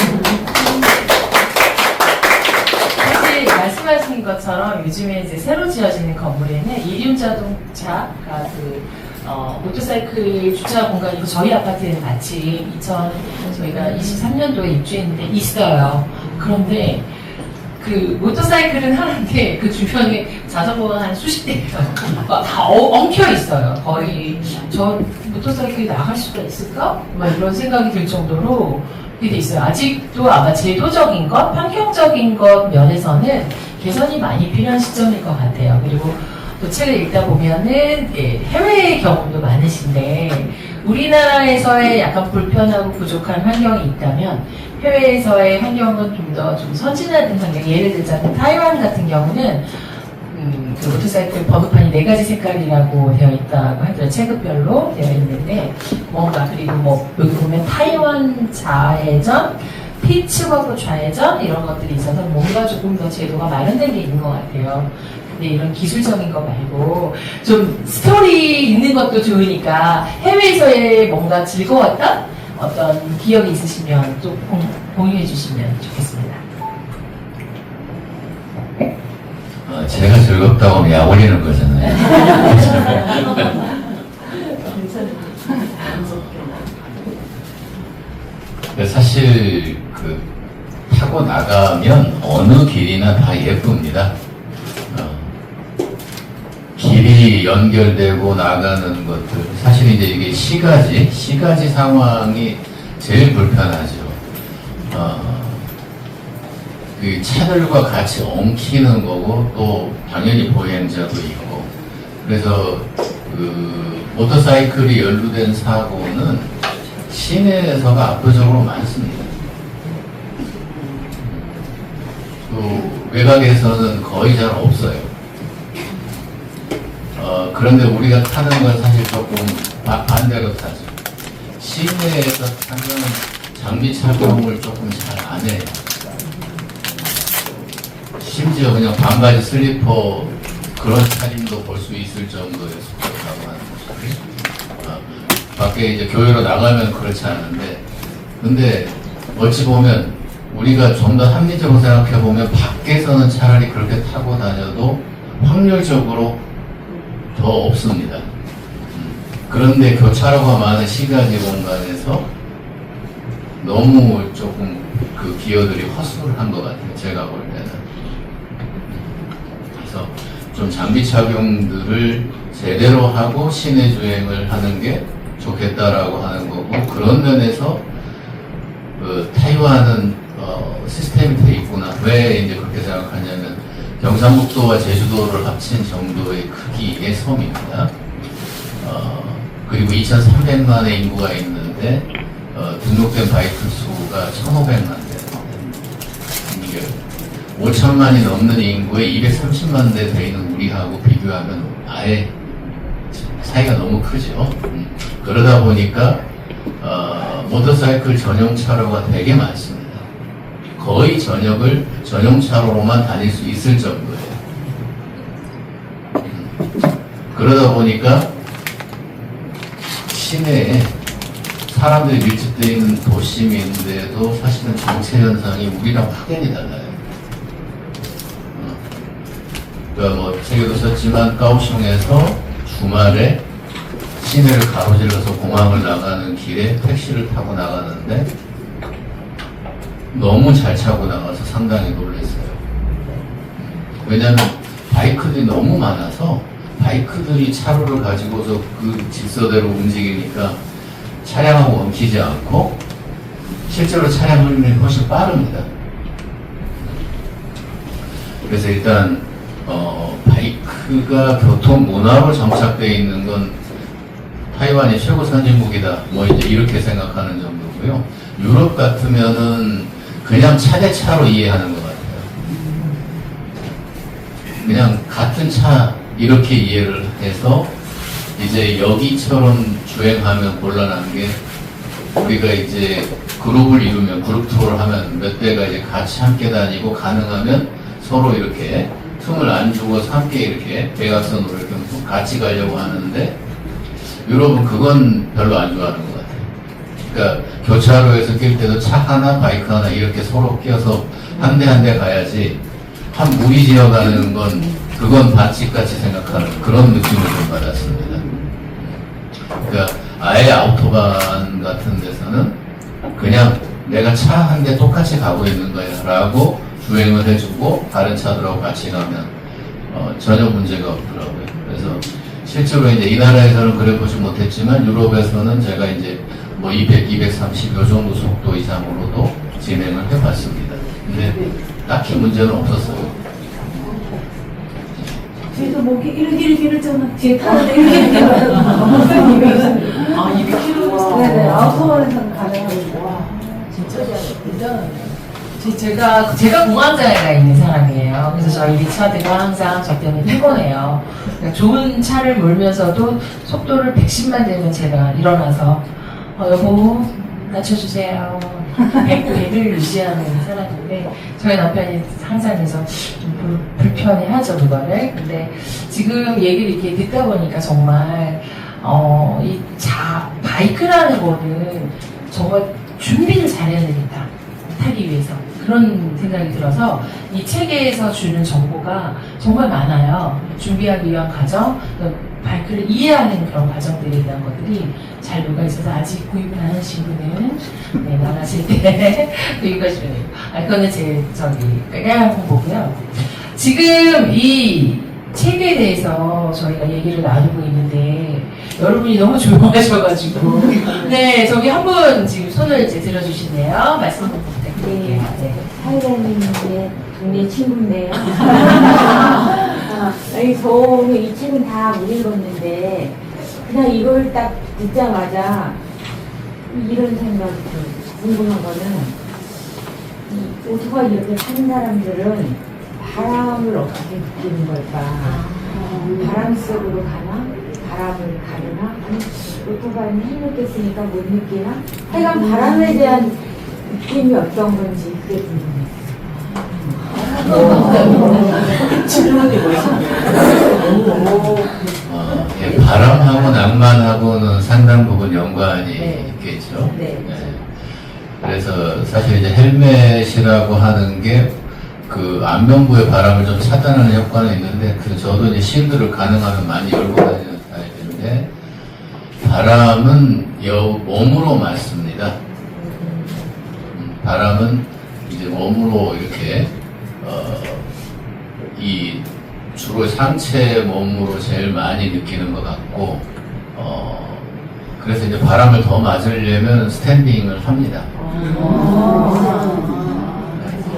사실 말씀하신 것처럼 요즘에 이제 새로 지어지는 건물에는 이륜 자동차가 모터사이클 주차 공간이고 저희 아파트에는 마침 저희가 23년도에 입주했는데 있어요. 그런데 그 모터사이클은 하는데 그 주변에 자전거가 한 수십 대예요. 다 엉켜 있어요. 거의 저 모터사이클이 나갈 수가 있을까? 막 이런 생각이 들 정도로 그게 돼 있어요. 아직도 아마 제도적인 것, 환경적인 것 면에서는 개선이 많이 필요한 시점일 것 같아요. 그리고 또 책을 읽다 보면은 해외의 경험도 많으신데 우리나라에서의 약간 불편하고 부족한 환경이 있다면 해외에서의 환경은 좀 더 좀 선진화된 환경. 예를 들자면 타이완 같은 경우는 그 모터사이클 번호판이 4가지 색깔이라고 되어 있다고 하더라고요. 체급별로 되어 있는데 뭔가 그리고 뭐 여기 보면 타이완 좌회전, 피츠버그 좌회전 이런 것들이 있어서 뭔가 조금 더 제도가 마련된 게 있는 것 같아요. 근데 이런 기술적인 거 말고 좀 스토리 있는 것도 좋으니까 해외에서의 뭔가 즐거웠던 어떤 기억이 있으시면 또 공유해 주시면 좋겠습니다. 제가 즐겁다고 하면 약 올리는 거잖아요. 사실 그 타고 나가면 어느 길이나 다 예쁩니다. 길이 연결되고 나가는 것들 사실 이제 이게 시가지 상황이 제일 불편하죠. 그 차들과 같이 엉키는 거고 또 당연히 보행자도 있고 그래서 그 모터사이클이 연루된 사고는 시내에서가 압도적으로 많습니다. 또 외곽에서는 거의 잘 없어요. 그런데 우리가 타는 건 사실 조금 반대로 타죠. 시내에서 타면 장비 착용을 조금 잘 안 해요. 심지어 그냥 반바지 슬리퍼 그런 차림도 볼 수 있을 정도의 속도라고 하는 것이 밖에 이제 교회로 나가면 그렇지 않은데 근데 어찌 보면 우리가 좀 더 합리적으로 생각해 보면 밖에서는 차라리 그렇게 타고 다녀도 확률적으로 더 없습니다. 그런데 교차로가 많은 시가지 공간에서 너무 조금 그 기어들이 허술한 것 같아요. 제가 볼 때는. 그래서 좀 장비 착용들을 제대로 하고 시내 주행을 하는 게 좋겠다라고 하는 거고 그런 면에서 그 타이완은 시스템이 돼 있구나. 왜 이제 그렇게 생각하냐면 경상북도와 제주도를 합친 정도의 크기의 섬입니다. 그리고 2,300만의 인구가 있는데 등록된 바이크 수가 1,500만 대. 이게 5천만이 넘는 인구에 230만 대 돼 있는 우리하고 비교하면 아예 차이가 너무 크죠. 그러다 보니까 모터사이클 전용 차로가 되게 많습니다. 거의 전용 차로로만 다닐 수 있을 정도예요. 그러다 보니까 시내에 사람들이 밀집되어 있는 도심인데도 사실은 정체 현상이 우리랑 확연히 달라요. 그러니까 뭐 책에도 썼지만 까오슝에서 주말에 시내를 가로질러서 공항을 나가는 길에 택시를 타고 나가는데 너무 잘 차고 나가서 상당히 놀랐어요. 왜냐하면 바이크들이 너무 많아서 바이크들이 차로를 가지고서 그 직서대로 움직이니까 차량하고 엉키지 않고 실제로 차량 흐름이 훨씬 빠릅니다. 그래서 일단 바이크가 교통 문화로 정착되어 있는 건 타이완이 최고 선진국이다. 뭐 이제 이렇게 생각하는 정도고요. 유럽 같으면은 그냥 차 대 차로 이해하는 것 같아요. 그냥 같은 차 이렇게 이해를 해서 이제 여기처럼 주행하면 곤란한 게 우리가 이제 그룹을 이루면 그룹 투어를 하면 몇 대가 이제 같이 함께 다니고 가능하면 서로 이렇게 틈을 안 주고서 함께 이렇게 대각선으로 이렇게 같이 가려고 하는데 유럽은 그건 별로 안 좋아하는 것 같아요. 그러니까 교차로에서 낄 때도 차 하나, 바이크 하나 이렇게 서로 끼어서 한 대 한 대 가야지 한 무리 지어가는 건 그건 반칙같이 생각하는 그런 느낌을 좀 받았습니다. 그러니까 아예 아우토반 같은 데서는 그냥 내가 차 한 대 똑같이 가고 있는 거야 라고 주행을 해주고 다른 차들하고 같이 가면 전혀 문제가 없더라고요. 그래서 실제로 이제 이 나라에서는 그래 보지 못했지만 유럽에서는 제가 이제 뭐 200, 230 요 정도 속도 이상으로도 진행을 해봤습니다. 근데 딱히 문제는 없었어요. 저희도 목이 이렇게 좀 뒤에 타는데 이렇게 아, 200km? 네네, 아우토반에서는 가능하고. 와, 진짜 대단하네요. 제가 공황장애가 있는 사람이에요. 그래서 저희 리차드가 항상 저 때문에 피곤해요. 그러니까 좋은 차를 몰면서도 속도를 110만 되면 제가 일어나서 여보 낮춰주세요. 100을 유지하는 사람인데 저희 남편이 항상 그래서 좀 불편해하죠 그거를. 근데 지금 얘기를 이렇게 듣다 보니까 정말 바이크라는 거는 정말 준비를 잘해야 되겠다 타기 위해서 그런 생각이 들어서 이 책에서 주는 정보가 정말 많아요. 준비하기 위한 과정, 바이크를 이해하는 그런 과정들에 대한 것들이 잘 녹아 있어서 아직 구입을 안 하신 분은 네, 나가실 때 구입하시면 돼요. 그거는 제 깔깔한 홍보고요. 지금 이 책에 대해서 저희가 얘기를 나누고 있는데 여러분이 너무 조용하셔가지고. 네, 저기 한 분 지금 손을 이제 들어주시네요. 말씀 한번 부탁드릴게요. 네. 사회자님의 동네 친구인데요. 아니, 저는 이 책은 다 못 읽었는데, 그냥 이걸 딱 듣자마자 이런 생각이 들어요. 궁금한 거는, 이 오토바이 이렇게 타는 사람들은 바람을 어떻게 느끼는 걸까? 바람 속으로 가나? 바람을 가르나? 아니, 오토바이는 힘을 뺐으니까 못 느끼나? 하여간 바람에 대한 느낌이 어떤 건지 그게 궁금해요. 질문이 멋있네요. 예, 바람하고 낭만하고는 상당 부분 연관이 네. 있겠죠. 네. 그래서 사실 이제 헬멧이라고 하는 게 그 안면부의 바람을 좀 차단하는 효과는 있는데, 저도 이제 실드를 가능하면 많이 열고 다니는 스타일인데, 바람은 몸으로 맞습니다. 바람은 이제 몸으로 이렇게 이 주로 상체 몸으로 제일 많이 느끼는 것 같고, 그래서 이제 바람을 더 맞으려면 스탠딩을 합니다.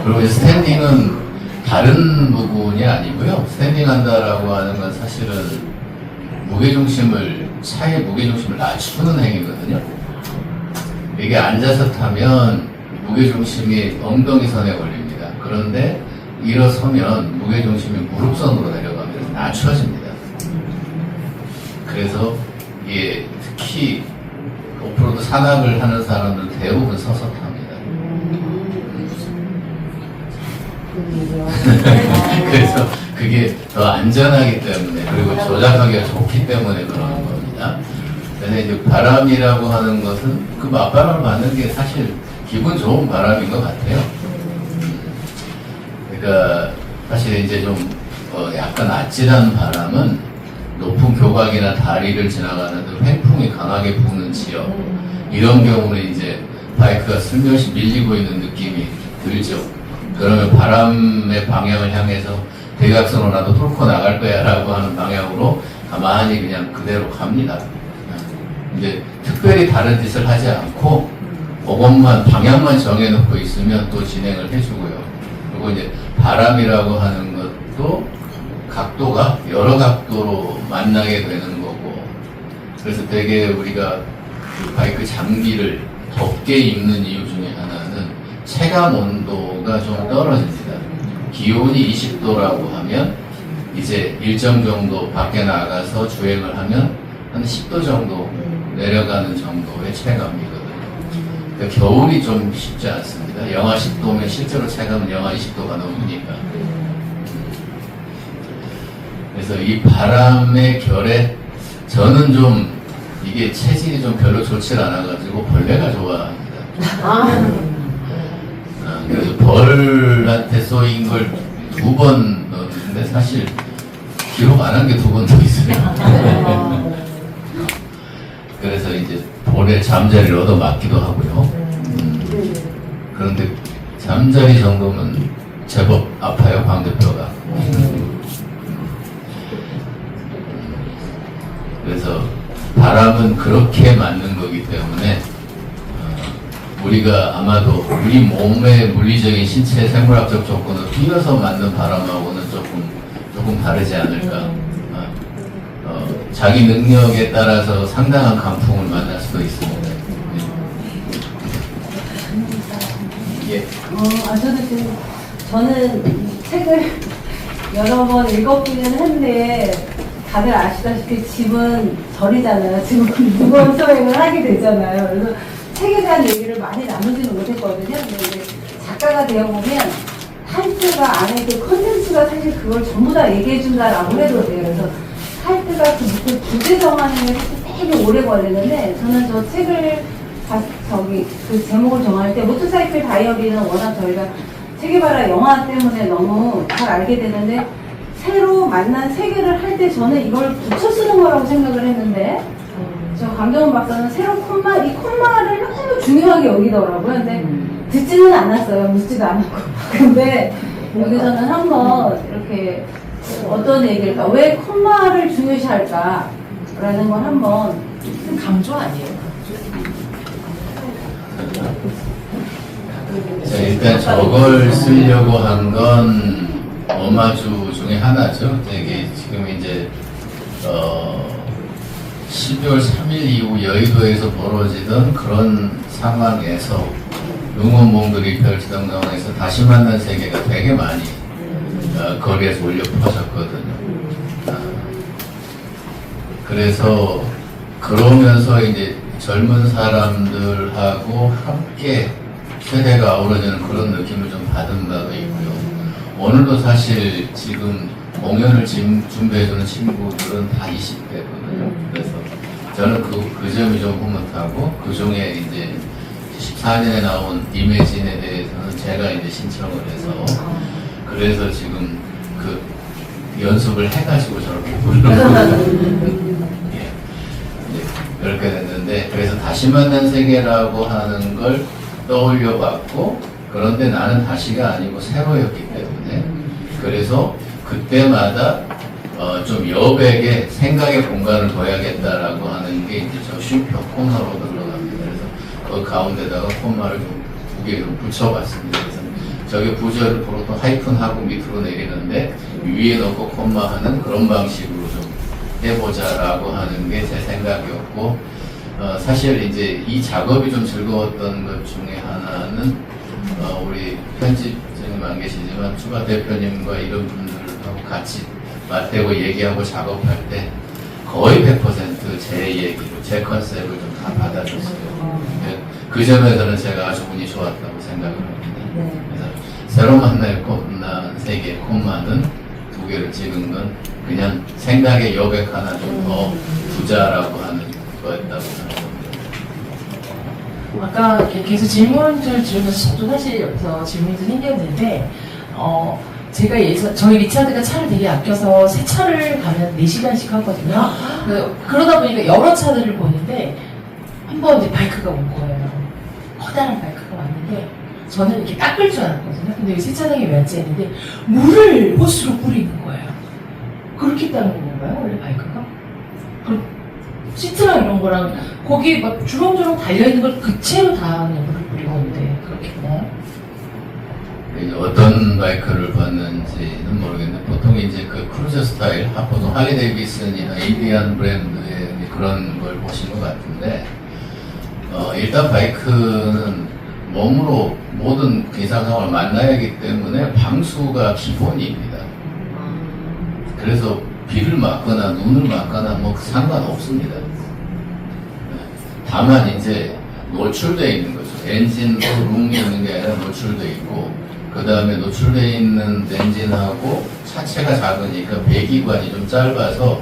그리고 이제 스탠딩은 다른 부분이 아니고요. 스탠딩 한다라고 하는 건 사실은 차의 무게중심을 낮추는 행위거든요. 이게 앉아서 타면 무게중심이 엉덩이선에 걸립니다. 그런데 일어서면 무게중심이 무릎선으로 내려가면서 낮춰집니다. 그래서 이게 특히 오프로드 산악을 하는 사람들은 대부분 서서 탑니다. 그래서 그게 더 안전하기 때문에, 그리고 조작하기가 좋기 때문에 그러는 겁니다. 그래서 이제 바람이라고 하는 것은 그 맞바람을 맞는 게 사실 기분 좋은 바람인 것 같아요. 그러니까 사실 이제 좀 약간 아찔한 바람은 높은 교각이나 다리를 지나가는데 횡풍이 강하게 부는 지역, 이런 경우는 이제 바이크가 슬며시 밀리고 있는 느낌이 들죠. 그러면 바람의 방향을 향해서 대각선으로 나도 뚫고 나갈 거야 라고 하는 방향으로 가만히 그냥 그대로 갑니다. 이제 특별히 다른 짓을 하지 않고 그것만 방향만 정해놓고 있으면 또 진행을 해주고요. 그리고 이제 바람이라고 하는 것도 각도가 여러 각도로 만나게 되는 거고, 그래서 되게 우리가 그 바이크 장비를 덥게 입는 이유 중에 하나는 체감 온도가 좀 떨어집니다. 기온이 20도라고 하면 이제 일정 정도 밖에 나가서 주행을 하면 한 10도 정도 내려가는 정도의 체감이거든요. 그러니까 겨울이 좀 쉽지 않습니다. 영하 10도면 실제로 체감은 영하 20도가 넘으니까. 그래서 이 바람의 결에 저는 좀 이게 체질이 좀 별로 좋지 않아가지고 벌레가 좋아합니다. 그래서 벌한테 쏘인 걸 2번 넣었는데 사실 기록 안 한 게 2번 더 있어요. 그래서 이제 볼에 잠자리를 얻어맞기도 하고요. 그런데 잠자리 정도면 제법 아파요, 광대뼈가. 그래서 바람은 그렇게 맞는 거기 때문에 우리가 아마도 우리 몸의 물리적인 신체 생물학적 조건을 뛰어서 맞는 바람하고는 조금 다르지 않을까. 자기 능력에 따라서 상당한 강풍을 만날 수도 있습니다. 예. 저는 이 책을 여러 번 읽어보기는 했는데, 다들 아시다시피 집은 절이잖아요. 집은 무거운 소행을 하게 되잖아요. 그래서 책에 대한 얘기를 많이 나누지는 못했거든요. 근데 이제 작가가 되어보면 타이틀과 안에 그 컨텐츠가 사실 그걸 전부 다 얘기해준다라고 해도 돼요. 그래서 타이틀과 그 무슨 주제 정하는 게 사실 되게 오래 걸리는데, 저는 저 책을 그 제목을 정할 때 모터사이클 다이어리는 워낙 저희가 체게바라 영화 때문에 너무 잘 알게 되는데, 새로 만난 세계를 할 때 저는 이걸 붙여 쓰는 거라고 생각을 했는데, 저 강정훈 박사는 새로 이 콤마를 너무 중요하게 여기더라고요. 근데 듣지는 않았어요. 묻지도 않았고. 근데 여기서는 한번 이렇게 어떤 얘기일까? 왜 콤마를 중요시할까? 라는 걸 한번 강조 아니에요? 자, 일단 저걸 쓰려고 한 건 오마주 중에 하나죠. 이게 지금 이제 12월 3일 이후 여의도에서 벌어지던 그런 상황에서 응원봉들이 펼치던 상황에서 다시 만난 세계가 되게 많이 거리에서 울려 퍼졌거든요. 그래서 그러면서 이제 젊은 사람들하고 함께 세대가 아우러지는 그런 느낌을 좀 받은 바가 있고요. 오늘도 사실 지금 공연을 준비해주는 친구들은 다 20대거든요. 그래서 저는 그 점이 좀 흐뭇하고, 그 중에 이제 14년에 나온 이매진에 대해서는 제가 이제 신청을 해서, 그래서 지금 그 연습을 해가지고 저렇게 부르는 예. 그렇게 됐는데, 그래서 다시 만난 세계라고 하는 걸 떠올려 봤고, 그런데 나는 다시가 아니고 새로였기 때문에, 그래서 그때마다 좀 여백에 생각의 공간을 둬야겠다라고 하는 게 이제 저 쉼표 코너로 들어갑니다. 그래서 그 가운데다가 콤마를 좀 두 개 좀 붙여봤습니다. 그래서 저게 구절을 보통 하이픈하고 밑으로 내리는데 위에 넣고 콤마하는 그런 방식으로 좀 해보자라고 하는 게 제 생각이었고, 사실 이제 이 작업이 좀 즐거웠던 것 중에 하나는 우리 편집장님 안 계시지만 추가 대표님과 이런 분들하고 같이 맞대고 얘기하고 작업할 때 거의 100% 제 얘기로 제 컨셉을 좀 다 받아줬어요. 그 점에서는 제가 아주 운이 좋았다고 생각을 합니다. 그래서 새로 만날 세계 콤마는 두 개를 찍은 건 그냥 생각의 여백 하나 좀 더 두자라고 하는 거였다고 생각합니다. 아까 계속 질문을 들으면서 저도 사실 여기서 질문이 생겼는데, 제가 저희 리차드가 차를 되게 아껴서 새 차를 가면 4시간씩 하거든요. 그러다 보니까 여러 차들을 보는데, 한 번 이제 바이크가 온 거예요. 커다란 바이크가 왔는데, 저는 이렇게 닦을 줄 알았거든요. 근데 여기 세차장에 왜 앉아 있는데, 물을 호스로 뿌리는 거예요. 그렇게 닦는 건가요? 원래 바이크가? 시트랑 이런 거랑 거기 막 주렁주렁 달려있는 걸 그 채로 다 그냥 물을 뿌리고 오는데 그렇게 되나요? 이제 어떤 바이크를 봤는지는 모르겠는데 보통 이제 그 크루저 스타일, 보통 할리 데이비슨이나 인디안 브랜드의 그런 걸 보신 것 같은데, 일단 바이크는 몸으로 모든 기상 상황을 만나야 하기 때문에 방수가 기본입니다. 그래서 비를 맞거나 눈을 맞거나 뭐 상관없습니다. 다만 이제 노출되어 있는 거죠. 엔진도 룸이 있는 게 아니라 노출되어 있고, 그 다음에 노출되어 있는 엔진하고 차체가 작으니까 배기관이 좀 짧아서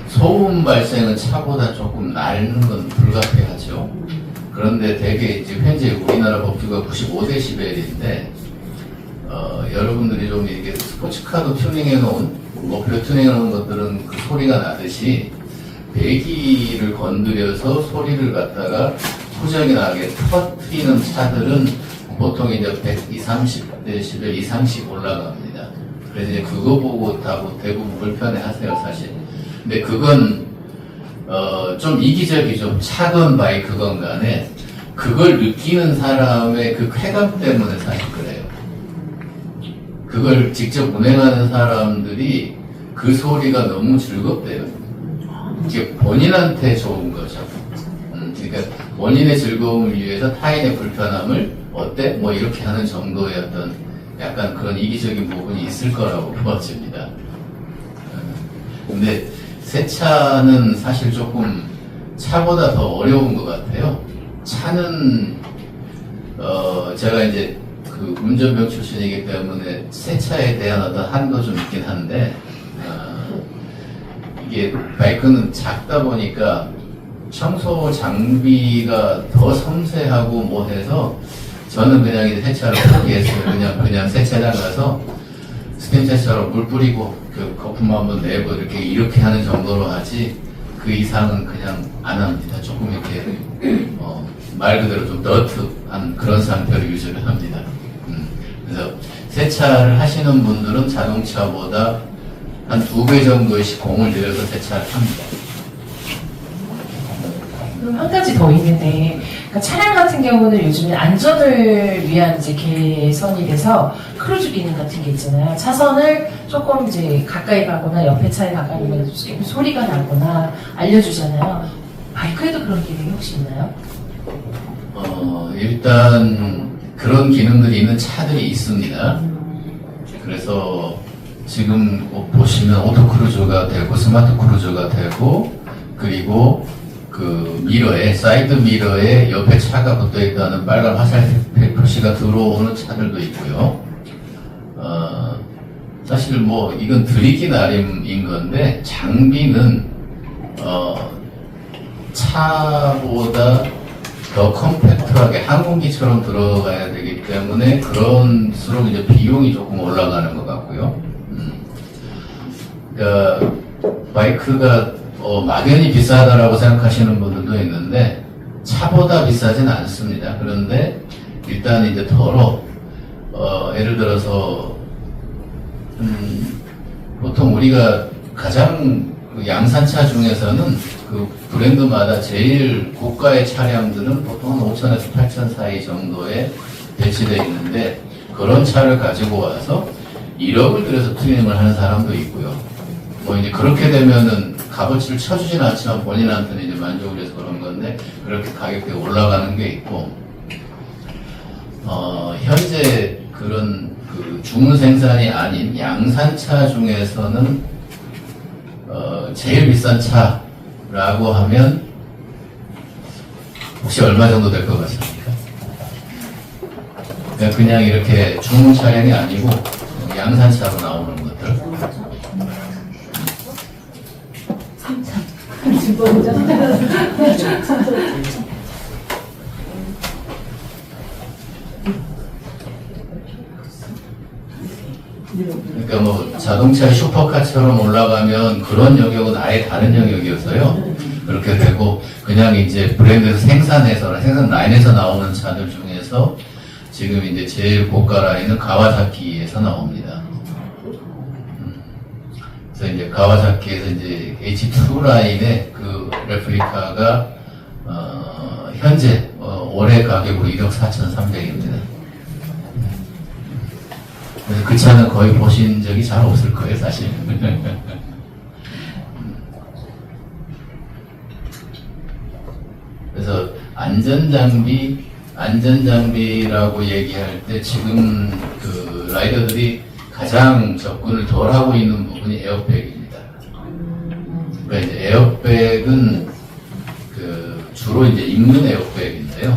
소음 발생은 차보다 조금 낡는 건 불가피하죠. 그런데 되게 이제 현재 우리나라 법규가 95dB인데, 여러분들이 좀 이렇게 스포츠카도 튜닝해 놓은, 목표 튜닝해 놓은 것들은 그 소리가 나듯이 배기를 건드려서 소리를 갖다가 후적이 나게 터트리는 차들은 보통 이제 120-30dB 이상씩 올라갑니다. 그래서 이제 그거 보고 다 대부분 불편해 하세요, 사실. 근데 그건, 좀 이기적이죠. 차건 바이크건 간에 그걸 느끼는 사람의 그 쾌감 때문에 사실 그래요. 그걸 직접 운행하는 사람들이 그 소리가 너무 즐겁대요. 이게 본인한테 좋은 거죠. 그러니까 본인의 즐거움을 위해서 타인의 불편함을 어때? 뭐 이렇게 하는 정도의 어떤 약간 그런 이기적인 부분이 있을 거라고 보아집니다. 근데 새 차는 사실 조금 차보다 더 어려운 것 같아요. 차는 제가 이제 그 운전병 출신이기 때문에 새 차에 대한 어떤 한도 좀 있긴 한데, 이게 바이크는 작다 보니까 청소 장비가 더 섬세하고 뭐 해서 저는 그냥 이제 세차를 포기했어요. 그냥 세차장 가서 스팀 세차로 물 뿌리고 그 거품 한번 내고 이렇게 하는 정도로 하지, 그 이상은 그냥 안 합니다. 조금 이렇게 말 그대로 좀 너트한 그런 상태로 유지를 합니다. 그래서 세차를 하시는 분들은 자동차보다 한 2배 정도의 공을 들여서 세차를 합니다. 그럼 한 가지 더 있는데, 그러니까 차량 같은 경우는 요즘에 안전을 위한 이제 개선이 돼서 크루즈 기능 같은 게 있잖아요. 차선을 조금 이제 가까이 가거나 옆에 차에 가까이 가면 소리가 나거나 알려주잖아요. 바이크에도 그런 기능이 혹시 있나요? 일단 그런 기능들이 있는 차들이 있습니다. 그래서 지금 보시면 오토 크루즈가 되고 스마트 크루즈가 되고 그리고 그 미러에 사이드 미러에 옆에 차가 붙어 있다는 빨간 화살표 표시가 들어오는 차들도 있고요. 사실 뭐 이건 드리기 나름인 건데 장비는 차보다 더 컴팩트하게 항공기처럼 들어가야 되기 때문에 그런수록 이제 비용이 조금 올라가는 것 같고요. 그러니까 바이크가 막연히 비싸다라고 생각하시는 분들도 있는데 차보다 비싸진 않습니다. 그런데 일단 이제 더러 예를 들어서 보통 우리가 가장 그 양산차 중에서는 그 브랜드마다 제일 고가의 차량들은 보통 한 5천에서 8천 사이 정도에 배치되어 있는데 그런 차를 가지고 와서 1억을 들여서 투입을 하는 사람도 있고요. 뭐 이제 그렇게 되면은 값어치를 쳐주진 않지만 본인한테는 이제 만족을 해서 그런 건데 그렇게 가격대가 올라가는 게 있고 현재 그런 그 주문 생산이 아닌 양산차 중에서는 제일 비싼 차라고 하면 혹시 얼마 정도 될 것 같습니까? 그냥 이렇게 주문 차량이 아니고 양산차로 나오는 것들. 그러니까 뭐 자동차 슈퍼카처럼 올라가면 그런 영역은 아예 다른 영역이어서요. 그렇게 되고 그냥 이제 브랜드에서 생산 라인에서 나오는 차들 중에서 지금 이제 제일 고가 라인은 가와사키에서 나옵니다. 그래서 이제 가와사키에서 이제 H2 라인의 그 레플리카가 현재 올해 가격으로 1억 4,300입니다. 그래서 그 차는 거의 보신 적이 잘 없을 거예요, 사실. 그래서 안전장비라고 얘기할 때 지금 그 라이더들이 가장 접근을 덜 하고 있는 부분이 에어백입니다. 그러니까 이제 에어백은 그 주로 이제 입는 에어백인데요.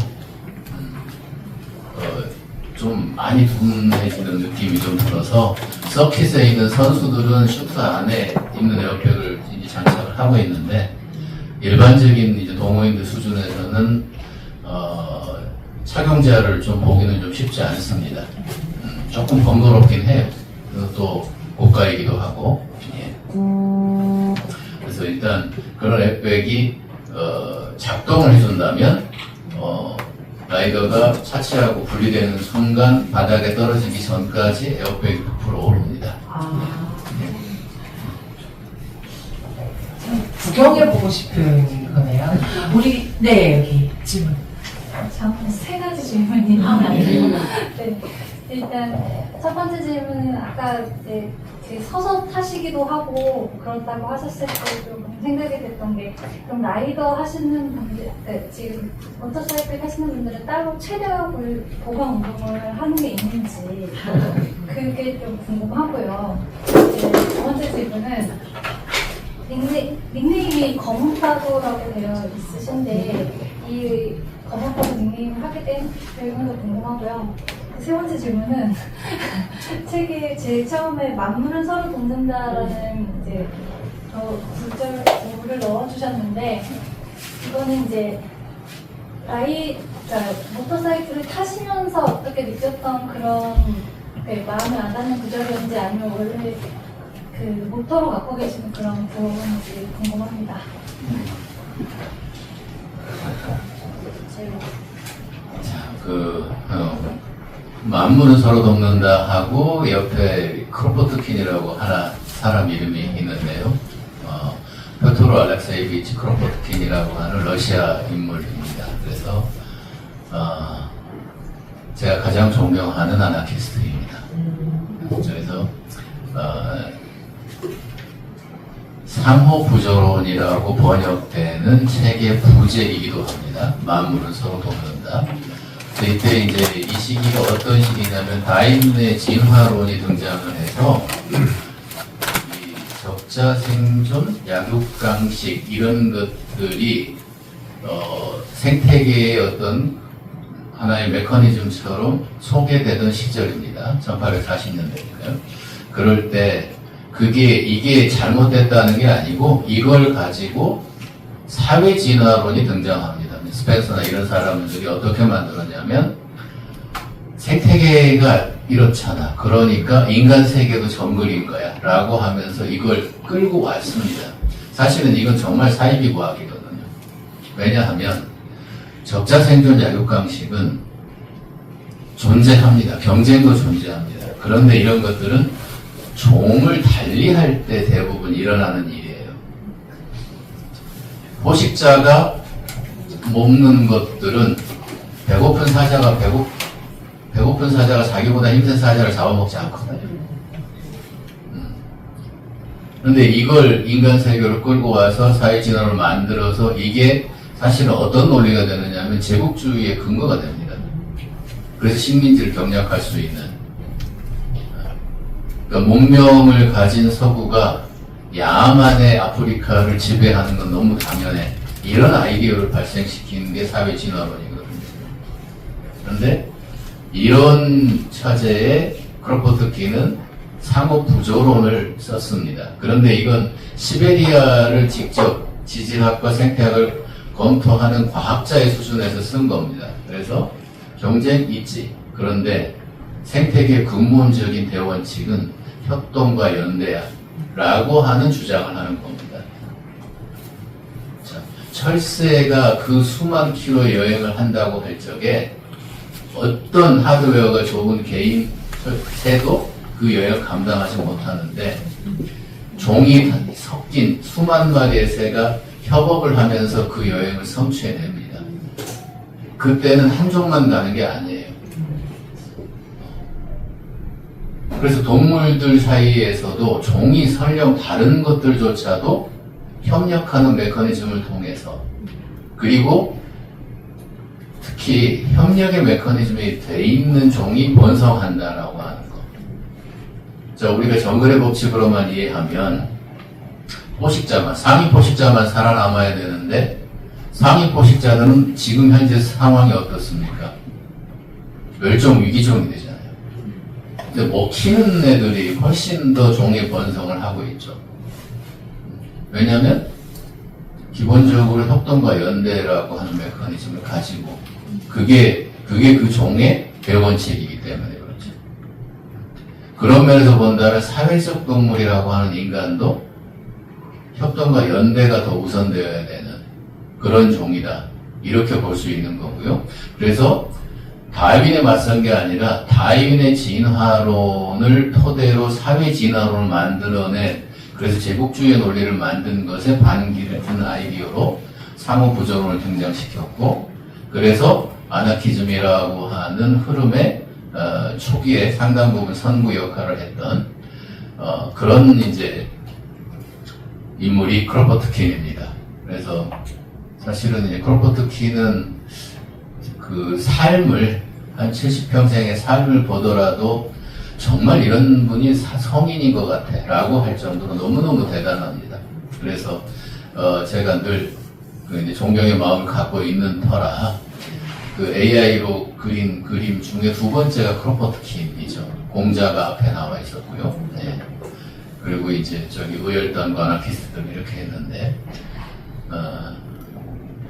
좀 많이 둔해지는 느낌이 좀 들어서 서킷에 있는 선수들은 슈트 안에 입는 에어백을 이제 장착을 하고 있는데 일반적인 이제 동호인들 수준에서는 착용자를 좀 보기는 좀 쉽지 않습니다. 조금 번거롭긴 해요. 또 고가이기도 하고. 예. 그래서 일단 그런 에어백이 작동을 해준다면 라이더가 차체하고 분리되는 순간 바닥에 떨어지기 전까지 에어백이 100% 오릅니다. 구경해보고 싶은 거네요. 우리, 네, 여기 질문. 저는 세 가지 질문이 있는데 네, 일단 첫 번째 질문은 아까 이제 그 서서 타시기도 하고 그렇다고 하셨을 때 좀 생각이 됐던 게 그럼 라이더 하시는 분들 지금 모터사이클 타시는 분들은 따로 체력을 보강 운동을 하는 게 있는지 그게 좀 궁금하고요. 이제 두 번째 질문은 닉네임이 검은파도라고 되어 있으신데 이 검은파도 닉네임을 하게 된 배경도 궁금하고요. 세 번째 질문은 책에 제일 처음에 만물은 서로 돕는다라는 이제 구절을 넣어주셨는데 이거는 이제 그러니까 모터사이클을 타시면서 어떻게 느꼈던 그런 마음에 와닿는 구절이었는지 아니면 원래 그 모토로 갖고 계시는 그런 부분인지 궁금합니다. 만물은 서로 돕는다 하고 옆에 크로포트킨이라고 하나 사람 이름이 있는데요. 페토로 알렉세이비치 크로포트킨이라고 하는 러시아 인물입니다. 그래서 제가 가장 존경하는 아나키스트입니다. 그래서 상호부조론이라고 번역되는 책의 부제이기도 합니다. 만물은 서로 돕는다. 이때 이제 이 시기가 어떤 시기냐면 다윈의 진화론이 등장을 해서 이 적자 생존, 약육강식 이런 것들이 생태계의 어떤 하나의 메커니즘처럼 소개되던 시절입니다. 1840년대니까요. 그럴 때 이게 잘못됐다는 게 아니고 이걸 가지고 사회 진화론이 등장합니다. 스펜서나 이런 사람들이 어떻게 만들었냐면 생태계가 이렇잖아. 그러니까 인간 세계도 정글인 거야. 라고 하면서 이걸 끌고 왔습니다. 사실은 이건 정말 사이비 과학이거든요. 왜냐하면 적자 생존 약육강식은 존재합니다. 경쟁도 존재합니다. 그런데 이런 것들은 종을 달리할 때 대부분 일어나는 일이에요. 포식자가 먹는 것들은 배고픈 사자가 자기보다 힘든 사자를 잡아먹지 않거든요. 그런데 이걸 인간 세계로 끌고 와서 사회진화를 만들어서 이게 사실은 어떤 논리가 되느냐면 제국주의의 근거가 됩니다. 그래서 식민지를 경략할 수 있는 그러니까 문명을 가진 서구가 야만의 아프리카를 지배하는 건 너무 당연해. 이런 아이디어를 발생시키는 게 사회 진화론이거든요. 그런데 이런 차제에 크로포트킨은 상호 부조론을 썼습니다. 그런데 이건 시베리아를 직접 지질학과 생태학을 검토하는 과학자의 수준에서 쓴 겁니다. 그래서 경쟁 있지. 그런데 생태계 근본적인 대원칙은 협동과 연대야. 라고 하는 주장을 하는 겁니다. 자, 철새가 그 수만 킬로 여행을 한다고 할 적에 어떤 하드웨어가 좋은 개인 새도 그 여행을 감당하지 못하는데 종이 섞인 수만 마리의 새가 협업을 하면서 그 여행을 성취해냅니다. 그때는 한 종만 가는 게 아니에요. 그래서 동물들 사이에서도 종이 설령 다른 것들조차도 협력하는 메커니즘을 통해서 그리고 특히 협력의 메커니즘이 돼 있는 종이 번성한다라고 하는 거. 자, 우리가 정글의 법칙으로만 이해하면 포식자만, 상위 포식자만 살아남아야 되는데 상위 포식자들은 지금 현재 상황이 어떻습니까? 멸종 위기종이 되잖아요. 근데 먹히는 애들이 훨씬 더 종의 번성을 하고 있죠. 왜냐하면 기본적으로 협동과 연대라고 하는 메커니즘을 가지고 그게 그 종의 대원칙이기 때문에 그렇죠. 그런 면에서 본다면 사회적 동물이라고 하는 인간도 협동과 연대가 더 우선되어야 되는 그런 종이다. 이렇게 볼 수 있는 거고요. 그래서 다윈에 맞선 게 아니라 다윈의 진화론을 토대로 사회 진화론을 만들어낸 그래서 제국주의의 논리를 만든 것에 반기를 든 아이디어로 상호부조론을 등장시켰고 그래서 아나키즘이라고 하는 흐름의 초기에 상당 부분 선구 역할을 했던 그런 이제 인물이 크로포트킨입니다. 그래서 사실은 이제 크로포트킨은 그 삶을 한 70평생의 삶을 보더라도 정말 이런 분이 성인인 것 같아 라고 할 정도로 너무너무 대단합니다. 그래서 제가 늘 그 이제 존경의 마음을 갖고 있는 터라 그 AI로 그린 그림 중에 두 번째가 크로포트킨이죠. 공자가 앞에 나와 있었고요. 네. 그리고 이제 저기 의열단과 아나키스트들 이렇게 했는데